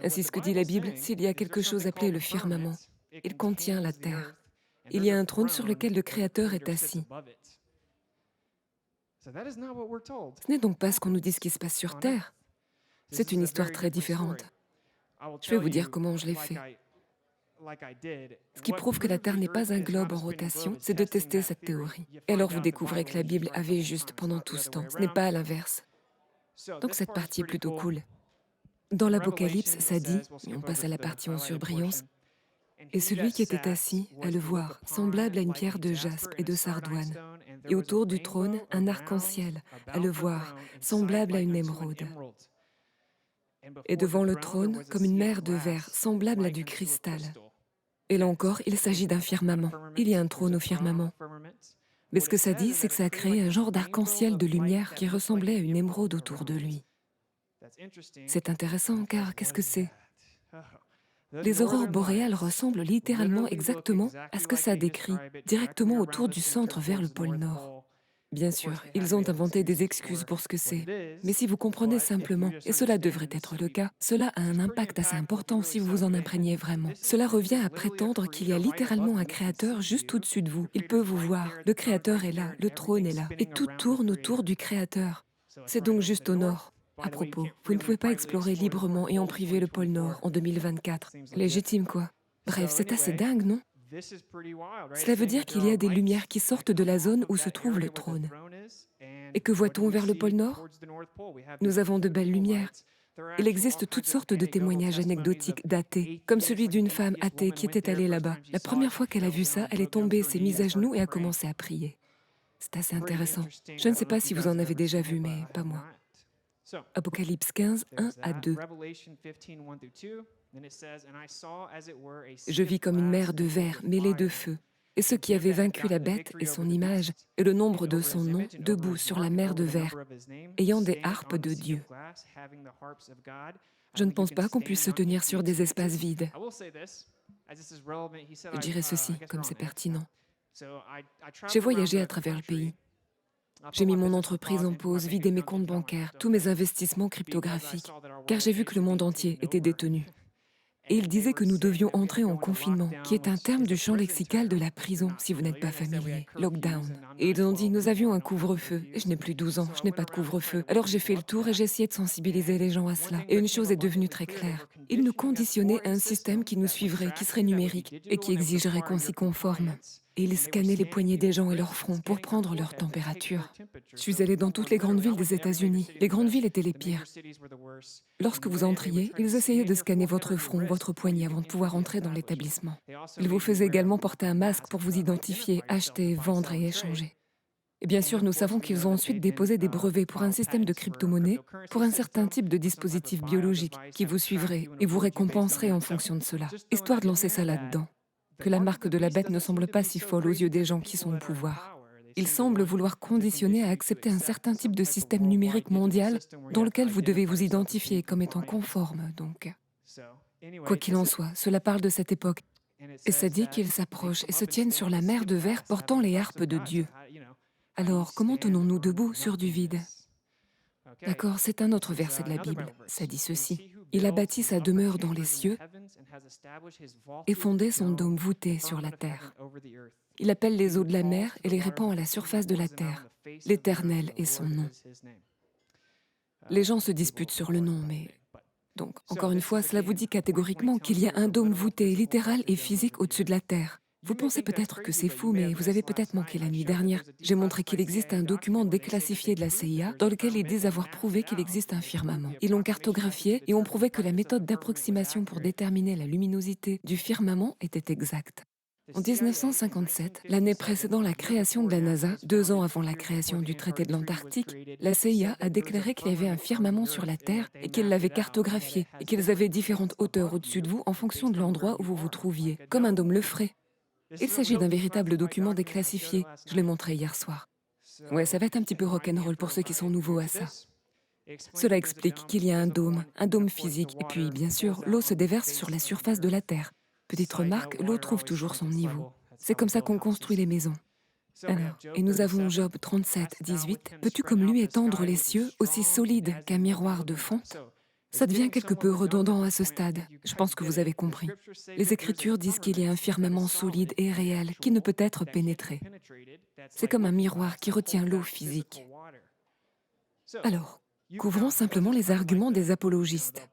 S1: Ainsi ce que dit la Bible, s'il y a quelque chose appelé le firmament, il contient la terre. Il y a un trône sur lequel le Créateur est assis. Ce n'est donc pas ce qu'on nous dit ce qui se passe sur Terre. C'est une histoire très différente. Je vais vous dire comment je l'ai fait. Ce qui prouve que la Terre n'est pas un globe en rotation, c'est de tester cette théorie. Et alors vous découvrez que la Bible avait juste pendant tout ce temps. Ce n'est pas à l'inverse. Donc cette partie est plutôt cool. Dans l'Apocalypse, ça dit, et on passe à la partie en surbrillance, « Et celui qui était assis, à le voir, semblable à une pierre de jaspe et de sardoine, et autour du trône, un arc-en-ciel, à le voir, semblable à une émeraude. Et devant le trône, comme une mer de verre, semblable à du cristal. » Et là encore, il s'agit d'un firmament. Il y a un trône au firmament. Mais ce que ça dit, c'est que ça a créé un genre d'arc-en-ciel de lumière qui ressemblait à une émeraude autour de lui. C'est intéressant, car qu'est-ce que c'est? Les aurores boréales ressemblent littéralement exactement à ce que ça décrit, directement autour du centre vers le pôle Nord. Bien sûr, ils ont inventé des excuses pour ce que c'est, mais si vous comprenez simplement, et cela devrait être le cas, cela a un impact assez important si vous vous en imprégnez vraiment. Cela revient à prétendre qu'il y a littéralement un créateur juste au-dessus de vous. Il peut vous voir, le créateur est là, le trône est là, et tout tourne autour du créateur. C'est donc juste au nord. À propos, vous ne pouvez pas explorer librement et en privé le pôle Nord en 2024. Légitime, quoi. Bref, c'est assez dingue, non? Cela veut dire qu'il y a des lumières qui sortent de la zone où se trouve le trône. Et que voit-on vers le pôle Nord? Nous avons de belles lumières. Il existe toutes sortes de témoignages anecdotiques d'athées, comme celui d'une femme athée qui était allée là-bas. La première fois qu'elle a vu ça, elle est tombée, s'est mise à genoux et a commencé à prier. C'est assez intéressant. Je ne sais pas si vous en avez déjà vu, mais pas moi. Apocalypse 15, 1 à 2. Je vis comme une mer de verre mêlée de feu, et ceux qui avaient vaincu la bête et son image, et le nombre de son nom, debout sur la mer de verre, ayant des harpes de Dieu. Je ne pense pas qu'on puisse se tenir sur des espaces vides. Je dirais ceci, comme c'est pertinent. J'ai voyagé à travers le pays. J'ai mis mon entreprise en pause, vidé mes comptes bancaires, tous mes investissements cryptographiques, car j'ai vu que le monde entier était détenu. Et il disait que nous devions entrer en confinement, qui est un terme du champ lexical de la prison, si vous n'êtes pas familier, lockdown. Et ils ont dit, nous avions un couvre-feu. Et je n'ai plus 12 ans, je n'ai pas de couvre-feu. Alors j'ai fait le tour et j'ai essayé de sensibiliser les gens à cela. Et une chose est devenue très claire. Ils nous conditionnaient à un système qui nous suivrait, qui serait numérique, et qui exigerait qu'on s'y conforme. Et ils scannaient les poignets des gens et leur front pour prendre leur température. Je suis allée dans toutes les grandes villes des États-Unis. Les grandes villes étaient les pires. Lorsque vous entriez, ils essayaient de scanner votre front, votre poignet avant de pouvoir entrer dans l'établissement. Ils vous faisaient également porter un masque pour vous identifier, acheter, vendre et échanger. Et bien sûr, nous savons qu'ils ont ensuite déposé des brevets pour un système de crypto-monnaie, pour un certain type de dispositif biologique qui vous suivrait et vous récompenserait en fonction de cela, histoire de lancer ça là-dedans. Que la marque de la bête ne semble pas si folle aux yeux des gens qui sont au pouvoir. Ils semblent vouloir conditionner à accepter un certain type de système numérique mondial dans lequel vous devez vous identifier comme étant conforme, donc. Quoi qu'il en soit, cela parle de cette époque. Et ça dit qu'ils s'approchent et se tiennent sur la mer de verre portant les harpes de Dieu. Alors, comment tenons-nous debout sur du vide? D'accord, c'est un autre verset de la Bible. Ça dit ceci. Il a bâti sa demeure dans les cieux et fondé son dôme voûté sur la terre. Il appelle les eaux de la mer et les répand à la surface de la terre. L'Éternel est son nom. Les gens se disputent sur le nom, mais... Donc, encore une fois, cela vous dit catégoriquement qu'il y a un dôme voûté, littéral et physique au-dessus de la terre. Vous pensez peut-être que c'est fou, mais vous avez peut-être manqué la nuit dernière. J'ai montré qu'il existe un document déclassifié de la CIA dans lequel ils disent avoir prouvé qu'il existe un firmament. Ils l'ont cartographié et ont prouvé que la méthode d'approximation pour déterminer la luminosité du firmament était exacte. En 1957, l'année précédant la création de la NASA, 2 ans avant la création du traité de l'Antarctique, la CIA a déclaré qu'il y avait un firmament sur la Terre et qu'ils l'avaient cartographié et qu'ils avaient différentes hauteurs au-dessus de vous en fonction de l'endroit où vous vous trouviez, comme un dôme le ferait. Il s'agit d'un véritable document déclassifié, je l'ai montré hier soir. Ouais, ça va être un petit peu rock'n'roll pour ceux qui sont nouveaux à ça. Cela explique qu'il y a un dôme physique, et puis bien sûr, l'eau se déverse sur la surface de la Terre. Petite remarque, l'eau trouve toujours son niveau. C'est comme ça qu'on construit les maisons. Alors, et nous avons Job 37, 18. Peux-tu comme lui étendre les cieux, aussi solides qu'un miroir de fonte? Ça devient quelque peu redondant à ce stade. Je pense que vous avez compris. Les Écritures disent qu'il y a un firmament solide et réel qui ne peut être pénétré. C'est comme un miroir qui retient l'eau physique. Alors, couvrons simplement les arguments des apologistes.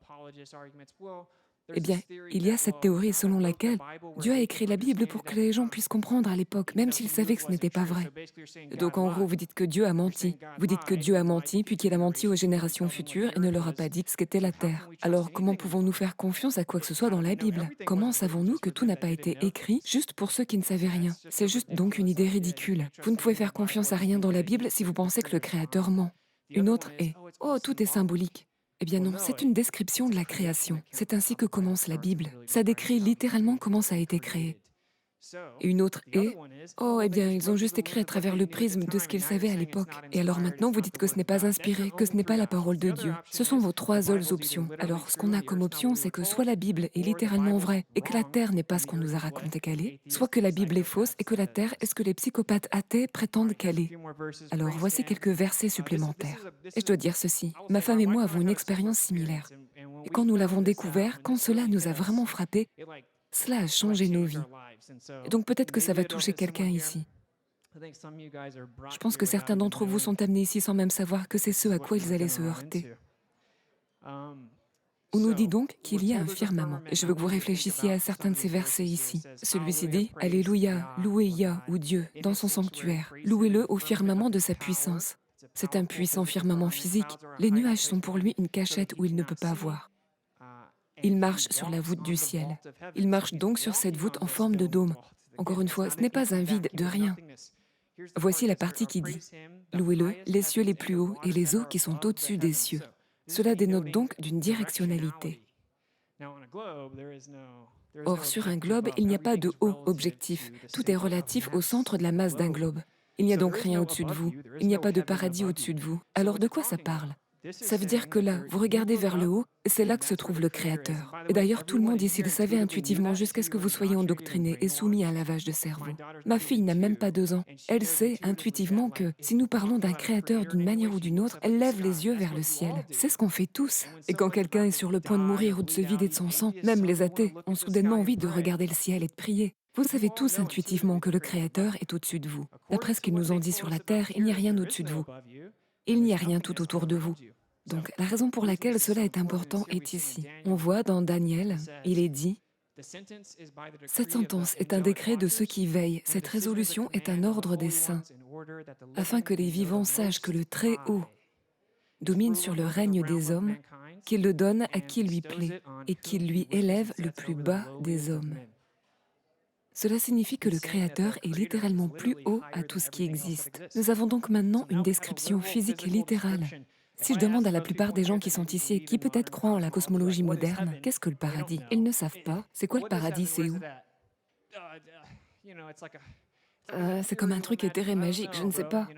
S1: Eh bien, il y a cette théorie selon laquelle Dieu a écrit la Bible pour que les gens puissent comprendre à l'époque, même s'ils savaient que ce n'était pas vrai. Donc en gros, vous dites que Dieu a menti. Vous dites que Dieu a menti, puis qu'il a menti aux générations futures et ne leur a pas dit ce qu'était la terre. Alors comment pouvons-nous faire confiance à quoi que ce soit dans la Bible? Comment savons-nous que tout n'a pas été écrit juste pour ceux qui ne savaient rien? C'est juste donc une idée ridicule. Vous ne pouvez faire confiance à rien dans la Bible si vous pensez que le Créateur ment. Une autre est « Oh, tout est symbolique ». Eh bien non, c'est une description de la création. C'est ainsi que commence la Bible. Ça décrit littéralement comment ça a été créé. Et une autre est « Oh, eh bien, ils ont juste écrit à travers le prisme de ce qu'ils savaient à l'époque. Et alors maintenant, vous dites que ce n'est pas inspiré, que ce n'est pas la parole de Dieu. » Ce sont vos 3 seules options. Alors, ce qu'on a comme option, c'est que soit la Bible est littéralement vraie et que la Terre n'est pas ce qu'on nous a raconté qu'elle est, soit que la Bible est fausse et que la Terre est ce que les psychopathes athées prétendent qu'elle est. Alors, voici quelques versets supplémentaires. Et je dois dire ceci, ma femme et moi avons une expérience similaire. Et quand nous l'avons découvert, quand cela nous a vraiment frappés, cela a changé nos vies. Et donc peut-être que ça va toucher quelqu'un ici. Je pense que certains d'entre vous sont amenés ici sans même savoir que c'est ce à quoi ils allaient se heurter. On nous dit donc qu'il y a un firmament. Et je veux que vous réfléchissiez à certains de ces versets ici. Celui-ci dit « Alléluia, louez Yah ou Dieu dans son sanctuaire. Louez-le au firmament de sa puissance. » C'est un puissant firmament physique. Les nuages sont pour lui une cachette où il ne peut pas voir. Il marche sur la voûte du ciel. Il marche donc sur cette voûte en forme de dôme. Encore une fois, ce n'est pas un vide de rien. Voici la partie qui dit « Louez-le, les cieux les plus hauts et les eaux qui sont au-dessus des cieux. » Cela dénote donc d'une directionnalité. Or, sur un globe, il n'y a pas de haut objectif. Tout est relatif au centre de la masse d'un globe. Il n'y a donc rien au-dessus de vous. Il n'y a pas de paradis au-dessus de vous. Alors de quoi ça parle? Ça veut dire que là, vous regardez vers le haut, et c'est là que se trouve le Créateur. Et d'ailleurs, tout le monde ici le savait intuitivement jusqu'à ce que vous soyez endoctrinés et soumis à un lavage de cerveau. Ma fille n'a même pas 2 ans. Elle sait intuitivement que, si nous parlons d'un Créateur d'une manière ou d'une autre, elle lève les yeux vers le ciel. C'est ce qu'on fait tous. Et quand quelqu'un est sur le point de mourir ou de se vider de son sang, même les athées ont soudainement envie de regarder le ciel et de prier. Vous savez tous intuitivement que le Créateur est au-dessus de vous. D'après ce qu'il nous en dit sur la terre, il n'y a rien au-dessus de vous. Il n'y a rien tout autour de vous. Donc, la raison pour laquelle cela est important est ici. On voit dans Daniel, il est dit « Cette sentence est un décret de ceux qui veillent, cette résolution est un ordre des saints, afin que les vivants sachent que le Très-Haut domine sur le règne des hommes, qu'il le donne à qui lui plaît, et qu'il lui élève le plus bas des hommes. » Cela signifie que le Créateur est littéralement plus haut à tout ce qui existe. Nous avons donc maintenant une description physique et littérale. Si je demande à la plupart des gens qui sont ici et qui peut-être croient en la cosmologie moderne, qu'est-ce que le paradis? Ils ne savent pas. C'est quoi le paradis? C'est où? C'est comme un truc éthéré magique, je ne sais pas.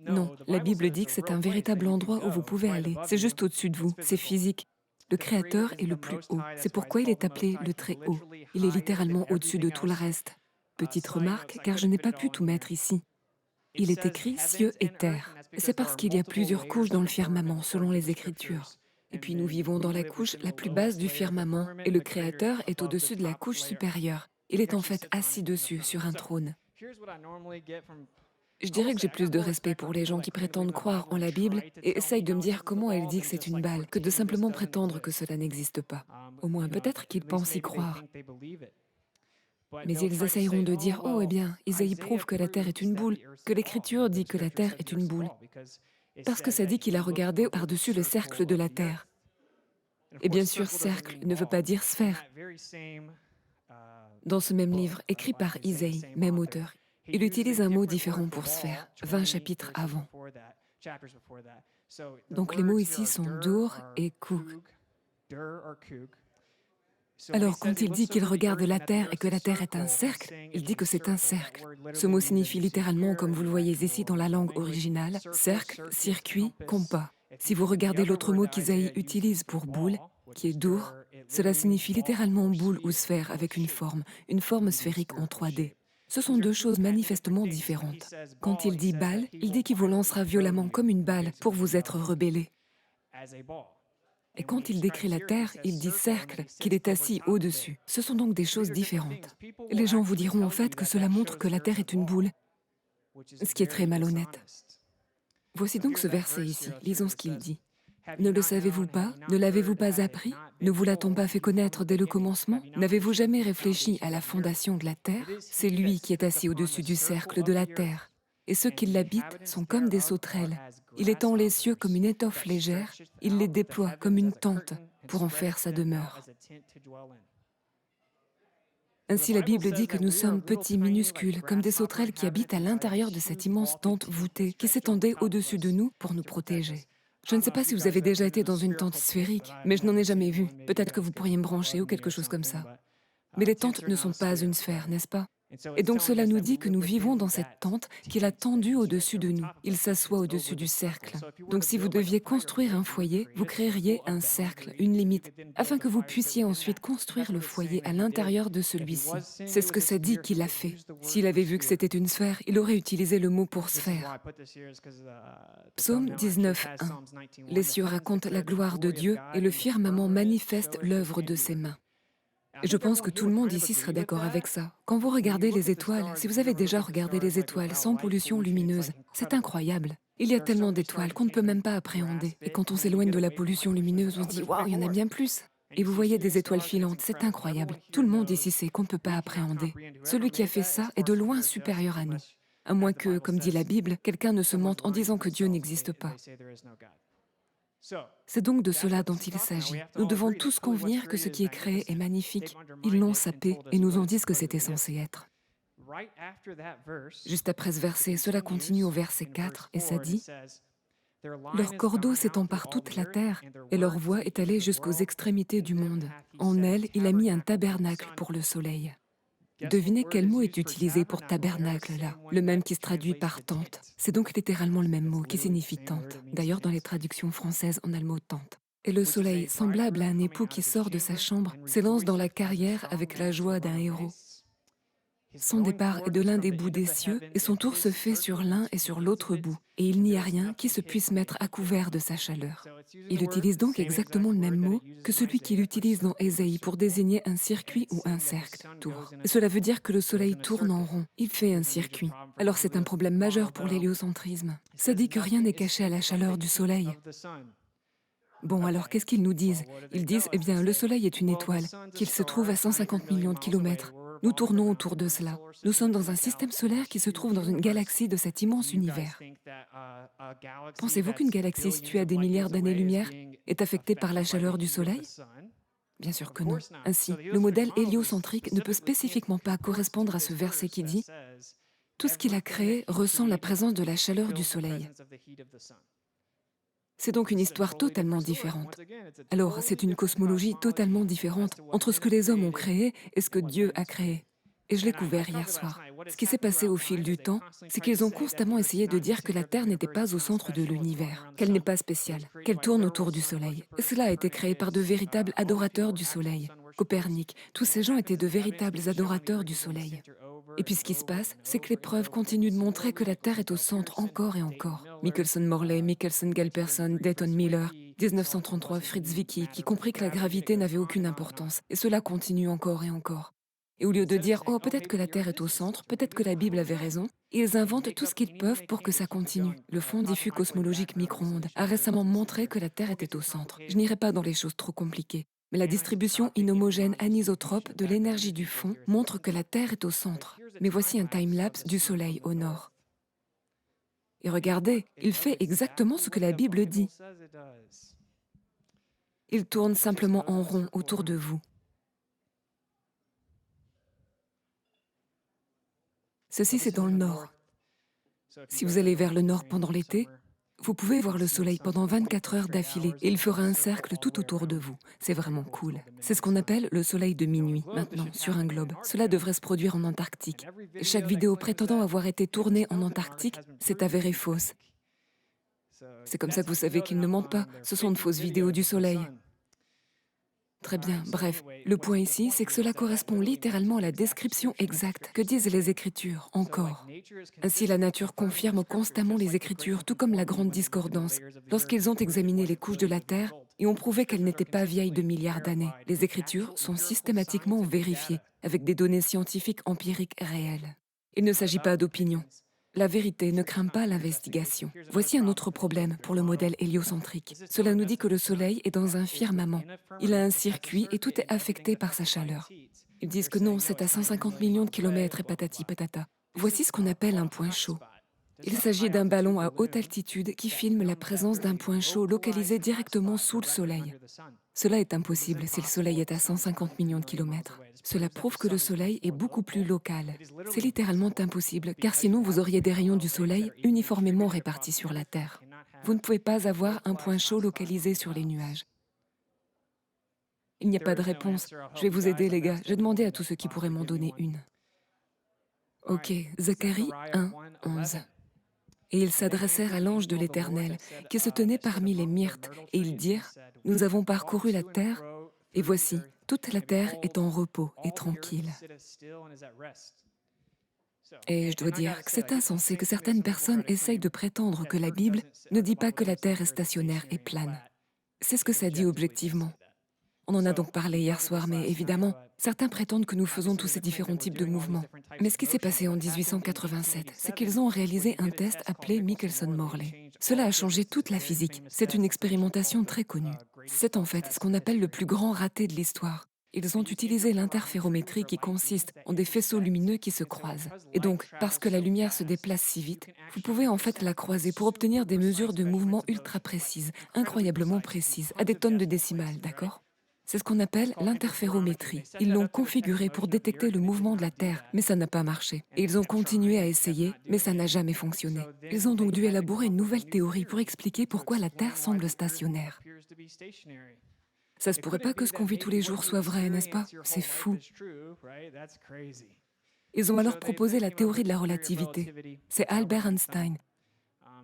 S1: Non, la Bible dit que c'est un véritable endroit où vous pouvez aller. C'est juste au-dessus de vous, c'est physique. Le Créateur est le plus haut. C'est pourquoi il est appelé le Très-Haut. Il est littéralement au-dessus de tout le reste. Petite remarque, car je n'ai pas pu tout mettre ici. Il est écrit cieux et terre. C'est parce qu'il y a plusieurs couches dans le firmament, selon les Écritures. Et puis nous vivons dans la couche la plus basse du firmament, et le Créateur est au-dessus de la couche supérieure. Il est en fait assis dessus, sur un trône. Je dirais que j'ai plus de respect pour les gens qui prétendent croire en la Bible et essayent de me dire comment elle dit que c'est une balle, que de simplement prétendre que cela n'existe pas. Au moins, peut-être qu'ils pensent y croire. Mais ils essayeront de dire « Oh, eh bien, Isaïe prouve que la Terre est une boule, que l'Écriture dit que la Terre est une boule, parce que ça dit qu'il a regardé par-dessus le cercle de la Terre. » Et bien sûr, cercle ne veut pas dire sphère. Dans ce même livre, écrit par Isaïe, même auteur, il utilise un mot différent pour sphère, 20 chapitres avant. Donc les mots ici sont dur et kouk. Alors quand il dit qu'il regarde la Terre et que la Terre est un cercle, il dit que c'est un cercle. Ce mot signifie littéralement, comme vous le voyez ici dans la langue originale, cercle, circuit, compas. Si vous regardez l'autre mot qu'Isaïe utilise pour boule, qui est dur, cela signifie littéralement boule ou sphère avec une forme sphérique en 3D. Ce sont deux choses manifestement différentes. Quand il dit balle, il dit qu'il vous lancera violemment comme une balle pour vous être rebellé. Et quand il décrit la Terre, il dit cercle, qu'il est assis au-dessus. Ce sont donc des choses différentes. Les gens vous diront en fait que cela montre que la Terre est une boule, ce qui est très malhonnête. Voici donc ce verset ici, lisons ce qu'il dit. « Ne le savez-vous pas? Ne l'avez-vous pas appris? Ne vous l'a-t-on pas fait connaître dès le commencement? N'avez-vous jamais réfléchi à la fondation de la Terre? C'est lui qui est assis au-dessus du cercle de la Terre. Et ceux qui l'habitent sont comme des sauterelles. Il étend les cieux comme une étoffe légère, il les déploie comme une tente pour en faire sa demeure. » Ainsi la Bible dit que nous sommes petits, minuscules, comme des sauterelles qui habitent à l'intérieur de cette immense tente voûtée qui s'étendait au-dessus de nous pour nous protéger. Je ne sais pas si vous avez déjà été dans une tente sphérique, mais je n'en ai jamais vu. Peut-être que vous pourriez me brancher ou quelque chose comme ça. Mais les tentes ne sont pas une sphère, n'est-ce pas? Et donc cela nous dit que nous vivons dans cette tente qu'il a tendue au-dessus de nous. Il s'assoit au-dessus du cercle. Donc si vous deviez construire un foyer, vous créeriez un cercle, une limite, afin que vous puissiez ensuite construire le foyer à l'intérieur de celui-ci. C'est ce que ça dit qu'il a fait. S'il avait vu que c'était une sphère, il aurait utilisé le mot pour sphère. Psaume 19:1. Les cieux racontent la gloire de Dieu et le firmament manifeste l'œuvre de ses mains. Et je pense que tout le monde ici serait d'accord avec ça. Quand vous regardez les étoiles, si vous avez déjà regardé les étoiles sans pollution lumineuse, c'est incroyable. Il y a tellement d'étoiles qu'on ne peut même pas appréhender. Et quand on s'éloigne de la pollution lumineuse, on se dit « Waouh, il y en a bien plus !» Et vous voyez des étoiles filantes, c'est incroyable. Tout le monde ici sait qu'on ne peut pas appréhender. Celui qui a fait ça est de loin supérieur à nous. À moins que, comme dit la Bible, quelqu'un ne se mente en disant que Dieu n'existe pas. C'est donc de cela dont il s'agit. Nous devons tous convenir que ce qui est créé est magnifique. Ils l'ont sapé et nous ont dit ce que c'était censé être. Juste après ce verset, cela continue au verset 4 et ça dit « Leur cordeau s'étend par toute la terre et leur voix est allée jusqu'aux extrémités du monde. En elle, il a mis un tabernacle pour le soleil. » Devinez quel mot est utilisé pour tabernacle là, le même qui se traduit par tente. C'est donc littéralement le même mot qui signifie tente. D'ailleurs, dans les traductions françaises, on a le mot tente. Et le soleil, semblable à un époux qui sort de sa chambre, s'élance dans la carrière avec la joie d'un héros. Son départ est de l'un des bouts des cieux et son tour se fait sur l'un et sur l'autre bout. Et il n'y a rien qui se puisse mettre à couvert de sa chaleur. Il utilise donc exactement le même mot que celui qu'il utilise dans Ésaïe pour désigner un circuit ou un cercle, tour. Et cela veut dire que le soleil tourne en rond, il fait un circuit. Alors c'est un problème majeur pour l'héliocentrisme. Ça dit que rien n'est caché à la chaleur du soleil. Bon, alors qu'est-ce qu'ils nous disent? Ils disent, eh bien, le soleil est une étoile, qu'il se trouve à 150 millions de kilomètres. Nous tournons autour de cela. Nous sommes dans un système solaire qui se trouve dans une galaxie de cet immense univers. Pensez-vous qu'une galaxie située à des milliards d'années-lumière est affectée par la chaleur du soleil? Bien sûr que non. Ainsi, le modèle héliocentrique ne peut spécifiquement pas correspondre à ce verset qui dit « Tout ce qu'il a créé ressent la présence de la chaleur du soleil ». C'est donc une histoire totalement différente. Alors, c'est une cosmologie totalement différente entre ce que les hommes ont créé et ce que Dieu a créé. Et je l'ai couvert hier soir. Ce qui s'est passé au fil du temps, c'est qu'ils ont constamment essayé de dire que la Terre n'était pas au centre de l'univers, qu'elle n'est pas spéciale, qu'elle tourne autour du Soleil. Et cela a été créé par de véritables adorateurs du Soleil. Copernic, tous ces gens étaient de véritables adorateurs du Soleil. Et puis ce qui se passe, c'est que les preuves continuent de montrer que la Terre est au centre encore et encore. Michelson-Morley, Michelson-Galperson, Dayton Miller, 1933, Fritz Zwicky, qui comprit que la gravité n'avait aucune importance. Et cela continue encore et encore. Et au lieu de dire « Oh, peut-être que la Terre est au centre, peut-être que la Bible avait raison », ils inventent tout ce qu'ils peuvent pour que ça continue. Le Fonds diffus cosmologique micro-ondes a récemment montré que la Terre était au centre. Je n'irai pas dans les choses trop compliquées. Mais la distribution inhomogène anisotrope de l'énergie du fond montre que la Terre est au centre. Mais voici un time-lapse du Soleil au nord. Et regardez, il fait exactement ce que la Bible dit. Il tourne simplement en rond autour de vous. Ceci, c'est dans le nord. Si vous allez vers le nord pendant l'été, vous pouvez voir le soleil pendant 24 heures d'affilée et il fera un cercle tout autour de vous. C'est vraiment cool. C'est ce qu'on appelle le soleil de minuit, maintenant, sur un globe. Cela devrait se produire en Antarctique. Et chaque vidéo prétendant avoir été tournée en Antarctique s'est avérée fausse. C'est comme ça que vous savez qu'ils ne mentent pas. Ce sont de fausses vidéos du soleil. Très bien, bref. Le point ici, c'est que cela correspond littéralement à la description exacte que disent les Écritures, encore. Ainsi, la nature confirme constamment les Écritures, tout comme la grande discordance, lorsqu'ils ont examiné les couches de la Terre et ont prouvé qu'elles n'étaient pas vieilles de milliards d'années. Les Écritures sont systématiquement vérifiées, avec des données scientifiques empiriques réelles. Il ne s'agit pas d'opinion. La vérité ne craint pas l'investigation. Voici un autre problème pour le modèle héliocentrique. Cela nous dit que le Soleil est dans un firmament. Il a un circuit et tout est affecté par sa chaleur. Ils disent que non, c'est à 150 millions de kilomètres et patati patata. Voici ce qu'on appelle un point chaud. Il s'agit d'un ballon à haute altitude qui filme la présence d'un point chaud localisé directement sous le Soleil. Cela est impossible si le Soleil est à 150 millions de kilomètres. Cela prouve que le Soleil est beaucoup plus local. C'est littéralement impossible, car sinon vous auriez des rayons du Soleil uniformément répartis sur la Terre. Vous ne pouvez pas avoir un point chaud localisé sur les nuages. Il n'y a pas de réponse. Je vais vous aider, les gars. J'ai demandé à tous ceux qui pourraient m'en donner une. Ok, Zacharie 1, 11. Et ils s'adressèrent à l'ange de l'Éternel, qui se tenait parmi les myrtes, et ils dirent, « Nous avons parcouru la terre, et voici, toute la terre est en repos et tranquille. » Et je dois dire que c'est insensé que certaines personnes essayent de prétendre que la Bible ne dit pas que la terre est stationnaire et plane. C'est ce que ça dit objectivement. On en a donc parlé hier soir, mais évidemment, certains prétendent que nous faisons tous ces différents types de mouvements. Mais ce qui s'est passé en 1887, c'est qu'ils ont réalisé un test appelé Michelson-Morley. Cela a changé toute la physique. C'est une expérimentation très connue. C'est en fait ce qu'on appelle le plus grand raté de l'histoire. Ils ont utilisé l'interférométrie qui consiste en des faisceaux lumineux qui se croisent. Et donc, parce que la lumière se déplace si vite, vous pouvez en fait la croiser pour obtenir des mesures de mouvement ultra précises, incroyablement précises, à des tonnes de décimales, d'accord ? C'est ce qu'on appelle l'interférométrie. Ils l'ont configuré pour détecter le mouvement de la Terre, mais ça n'a pas marché. Et ils ont continué à essayer, mais ça n'a jamais fonctionné. Ils ont donc dû élaborer une nouvelle théorie pour expliquer pourquoi la Terre semble stationnaire. Ça se pourrait pas que ce qu'on vit tous les jours soit vrai, n'est-ce pas? C'est fou. Ils ont alors proposé la théorie de la relativité. C'est Albert Einstein.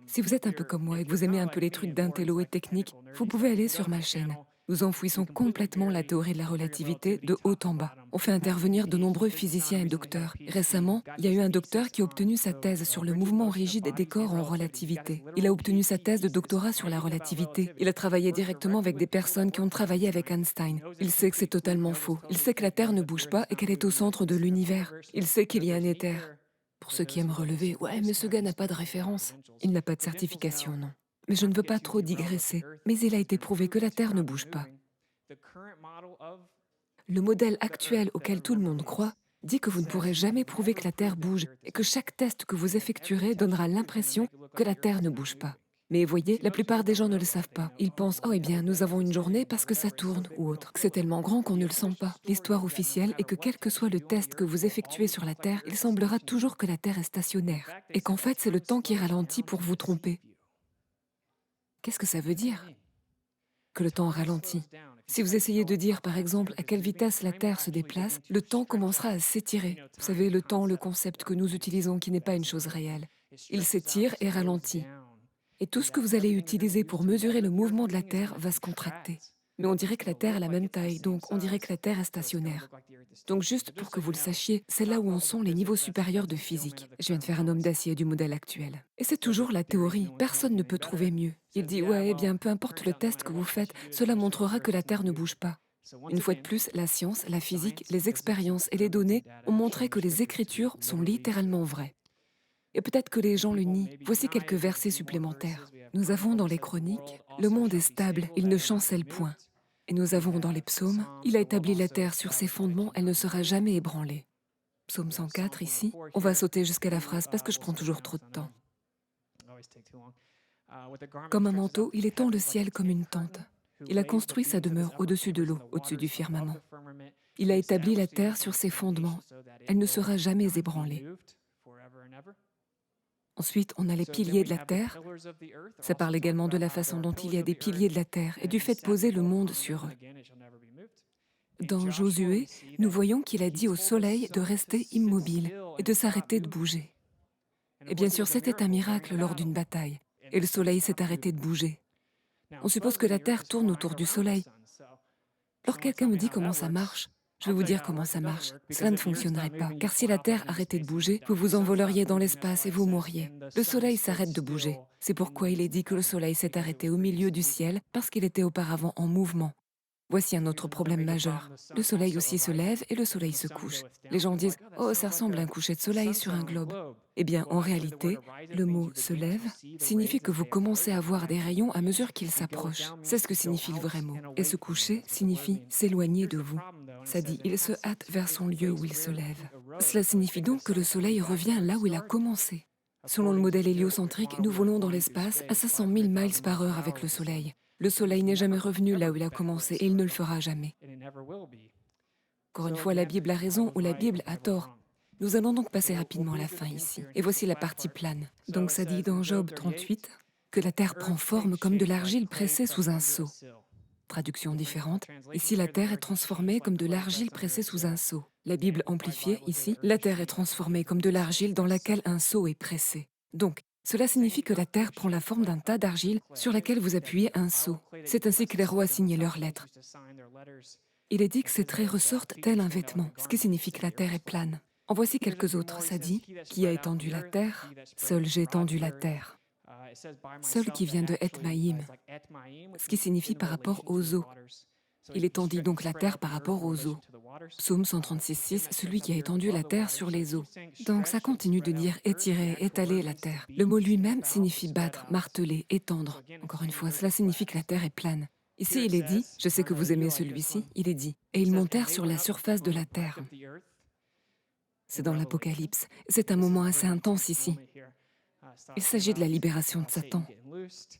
S1: Si vous êtes un peu comme moi et que vous aimez un peu les trucs d'intello et technique, vous pouvez aller sur ma chaîne. Nous enfouissons complètement la théorie de la relativité de haut en bas. On fait intervenir de nombreux physiciens et docteurs. Récemment, il y a eu un docteur qui a obtenu sa thèse sur le mouvement rigide des corps en relativité. Il a obtenu sa thèse de doctorat sur la relativité. Il a travaillé directement avec des personnes qui ont travaillé avec Einstein. Il sait que c'est totalement faux. Il sait que la Terre ne bouge pas et qu'elle est au centre de l'univers. Il sait qu'il y a un éther. Pour ceux qui aiment relever, « Ouais, mais ce gars n'a pas de référence. » Il n'a pas de certification, non. Mais je ne veux pas trop digresser, mais il a été prouvé que la Terre ne bouge pas. Le modèle actuel auquel tout le monde croit dit que vous ne pourrez jamais prouver que la Terre bouge et que chaque test que vous effectuerez donnera l'impression que la Terre ne bouge pas. Mais voyez, la plupart des gens ne le savent pas. Ils pensent « Oh, eh bien, nous avons une journée parce que ça tourne » ou autre. Que c'est tellement grand qu'on ne le sent pas. L'histoire officielle est que quel que soit le test que vous effectuez sur la Terre, il semblera toujours que la Terre est stationnaire. Et qu'en fait, c'est le temps qui ralentit pour vous tromper. Qu'est-ce que ça veut dire? Que le temps ralentit. Si vous essayez de dire, par exemple, à quelle vitesse la Terre se déplace, le temps commencera à s'étirer. Vous savez, le temps, le concept que nous utilisons qui n'est pas une chose réelle. Il s'étire et ralentit. Et tout ce que vous allez utiliser pour mesurer le mouvement de la Terre va se contracter. Mais on dirait que la Terre a la même taille, donc on dirait que la Terre est stationnaire. Donc juste pour que vous le sachiez, c'est là où en sont les niveaux supérieurs de physique. Je viens de faire un homme d'acier du modèle actuel. Et c'est toujours la théorie, personne ne peut trouver mieux. Il dit, ouais, eh bien, peu importe le test que vous faites, cela montrera que la Terre ne bouge pas. Une fois de plus, la science, la physique, les expériences et les données ont montré que les Écritures sont littéralement vraies. Et peut-être que les gens le nient. Voici quelques versets supplémentaires. Nous avons dans les Chroniques, « Le monde est stable, il ne chancelle point. Et nous avons dans les psaumes, il a établi la terre sur ses fondements, elle ne sera jamais ébranlée. Psaume 104 ici, on va sauter jusqu'à la phrase parce que je prends toujours trop de temps. Comme un manteau, il étend le ciel comme une tente. Il a construit sa demeure au-dessus de l'eau, au-dessus du firmament. Il a établi la terre sur ses fondements. Elle ne sera jamais ébranlée. Ensuite, on a les piliers de la terre. Ça parle également de la façon dont il y a des piliers de la terre et du fait de poser le monde sur eux. Dans Josué, nous voyons qu'il a dit au soleil de rester immobile et de s'arrêter de bouger. Et bien sûr, c'était un miracle lors d'une bataille, et le soleil s'est arrêté de bouger. On suppose que la Terre tourne autour du soleil. Alors quelqu'un me dit comment ça marche. Je vais vous dire comment ça marche. Cela ne fonctionnerait pas, car si la Terre arrêtait de bouger, vous vous envoleriez dans l'espace et vous mourriez. Le soleil s'arrête de bouger. C'est pourquoi il est dit que le soleil s'est arrêté au milieu du ciel, parce qu'il était auparavant en mouvement. Voici un autre problème majeur. Le soleil aussi se lève et le soleil se couche. Les gens disent « Oh, ça ressemble à un coucher de soleil sur un globe ». Eh bien, en réalité, le mot « se lève » signifie que vous commencez à voir des rayons à mesure qu'ils s'approchent. C'est ce que signifie le vrai mot. Et se coucher signifie s'éloigner de vous. Ça dit « il se hâte vers son lieu où il se lève ». Cela signifie donc que le soleil revient là où il a commencé. Selon le modèle héliocentrique, nous volons dans l'espace à 500 000 miles par heure avec le soleil. Le soleil n'est jamais revenu là où il a commencé et il ne le fera jamais. Encore une fois, la Bible a raison ou la Bible a tort. Nous allons donc passer rapidement à la fin ici. Et voici la partie plane. Donc ça dit dans Job 38 que la terre prend forme comme de l'argile pressée sous un seau. Traduction différente. Ici, la terre est transformée comme de l'argile pressée sous un seau. La Bible amplifiée, ici, la terre est transformée comme de l'argile dans laquelle un seau est pressé. Donc, cela signifie que la terre prend la forme d'un tas d'argile sur laquelle vous appuyez un seau. C'est ainsi que les rois signaient leurs lettres. Il est dit que ces traits ressortent tel un vêtement, ce qui signifie que la terre est plane. En voici quelques autres, ça dit « Qui a étendu la terre? Seul j'ai étendu la terre. » Seul qui vient de Ethmaïm, ce qui signifie par rapport aux eaux. Il étendit donc la terre par rapport aux eaux. Psaume 136,6, celui qui a étendu la terre sur les eaux. Donc ça continue de dire étirer, étaler la terre. Le mot lui-même signifie battre, marteler, étendre. Encore une fois, cela signifie que la terre est plane. Ici, il est dit, je sais que vous aimez celui-ci, il est dit, et ils montèrent sur la surface de la terre. C'est dans l'Apocalypse. C'est un moment assez intense ici. Il s'agit de la libération de Satan.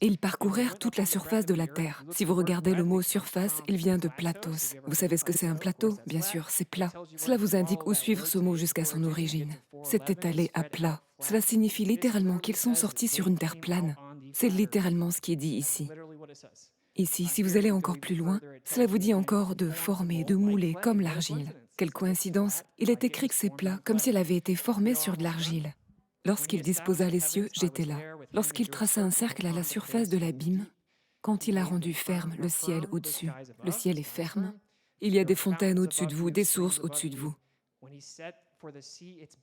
S1: Et ils parcourèrent toute la surface de la terre. Si vous regardez le mot surface, il vient de platos. Vous savez ce que c'est un plateau? Bien sûr, c'est plat. Cela vous indique où suivre ce mot jusqu'à son origine. C'est étalé à plat. Cela signifie littéralement qu'ils sont sortis sur une terre plane. C'est littéralement ce qui est dit ici. Ici, si vous allez encore plus loin, cela vous dit encore de former, de mouler comme l'argile. Quelle coïncidence! Il est écrit que c'est plat, comme si elle avait été formée sur de l'argile. Lorsqu'il disposa les cieux, j'étais là. Lorsqu'il traça un cercle à la surface de l'abîme, quand il a rendu ferme le ciel au-dessus, le ciel est ferme, il y a des fontaines au-dessus de vous, des sources au-dessus de vous.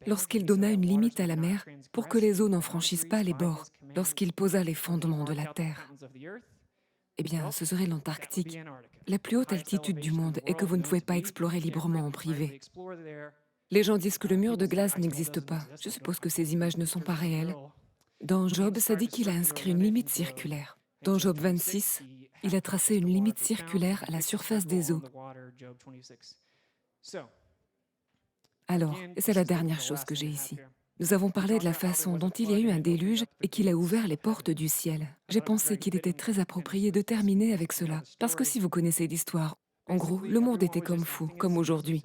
S1: Lorsqu'il donna une limite à la mer pour que les eaux n'en franchissent pas les bords, lorsqu'il posa les fondements de la terre, eh bien, ce serait l'Antarctique, la plus haute altitude du monde et que vous ne pouvez pas explorer librement en privé. Les gens disent que le mur de glace n'existe pas. Je suppose que ces images ne sont pas réelles. Dans Job, ça dit qu'il a inscrit une limite circulaire. Dans Job 26, il a tracé une limite circulaire à la surface des eaux. Alors, et c'est la dernière chose que j'ai ici. Nous avons parlé de la façon dont il y a eu un déluge et qu'il a ouvert les portes du ciel. J'ai pensé qu'il était très approprié de terminer avec cela, parce que si vous connaissez l'histoire, en gros, le monde était comme fou, comme aujourd'hui.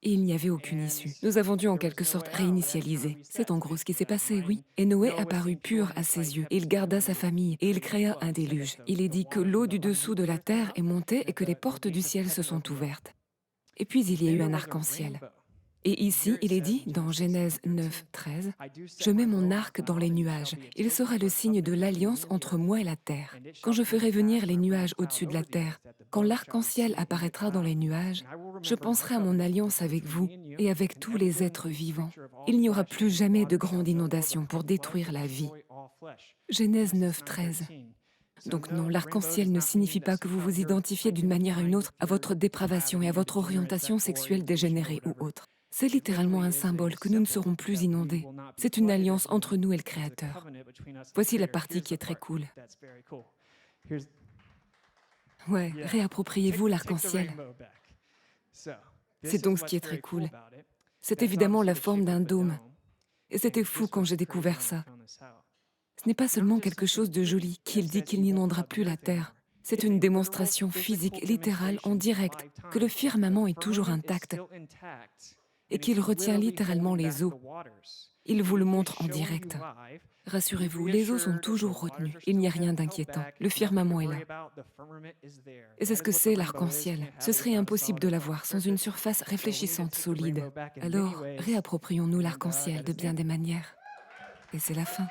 S1: Et il n'y avait aucune issue. Nous avons dû en quelque sorte réinitialiser. C'est en gros ce qui s'est passé, oui. Et Noé apparut pur à ses yeux. Et il garda sa famille et il créa un déluge. Il est dit que l'eau du dessous de la terre est montée et que les portes du ciel se sont ouvertes. Et puis il y a eu un arc-en-ciel. Et ici, il est dit, dans Genèse 9, 13, « Je mets mon arc dans les nuages. Il sera le signe de l'alliance entre moi et la terre. Quand je ferai venir les nuages au-dessus de la terre, quand l'arc-en-ciel apparaîtra dans les nuages, je penserai à mon alliance avec vous et avec tous les êtres vivants. Il n'y aura plus jamais de grande inondation pour détruire la vie. » Genèse 9, 13. Donc non, l'arc-en-ciel ne signifie pas que vous vous identifiez d'une manière à une autre à votre dépravation et à votre orientation sexuelle dégénérée ou autre. C'est littéralement un symbole que nous ne serons plus inondés. C'est une alliance entre nous et le Créateur. Voici la partie qui est très cool. Ouais, réappropriez-vous l'arc-en-ciel. C'est donc ce qui est très cool. C'est évidemment la forme d'un dôme. Et c'était fou quand j'ai découvert ça. Ce n'est pas seulement quelque chose de joli qu'il dit qu'il n'inondera plus la Terre. C'est une démonstration physique, littérale, en direct, que le firmament est toujours intact et qu'il retient littéralement les eaux. Il vous le montre en direct. Rassurez-vous, les eaux sont toujours retenues. Il n'y a rien d'inquiétant. Le firmament est là. Et c'est ce que c'est l'arc-en-ciel. Ce serait impossible de l'avoir sans une surface réfléchissante solide. Alors, réapproprions-nous l'arc-en-ciel de bien des manières. Et c'est la fin.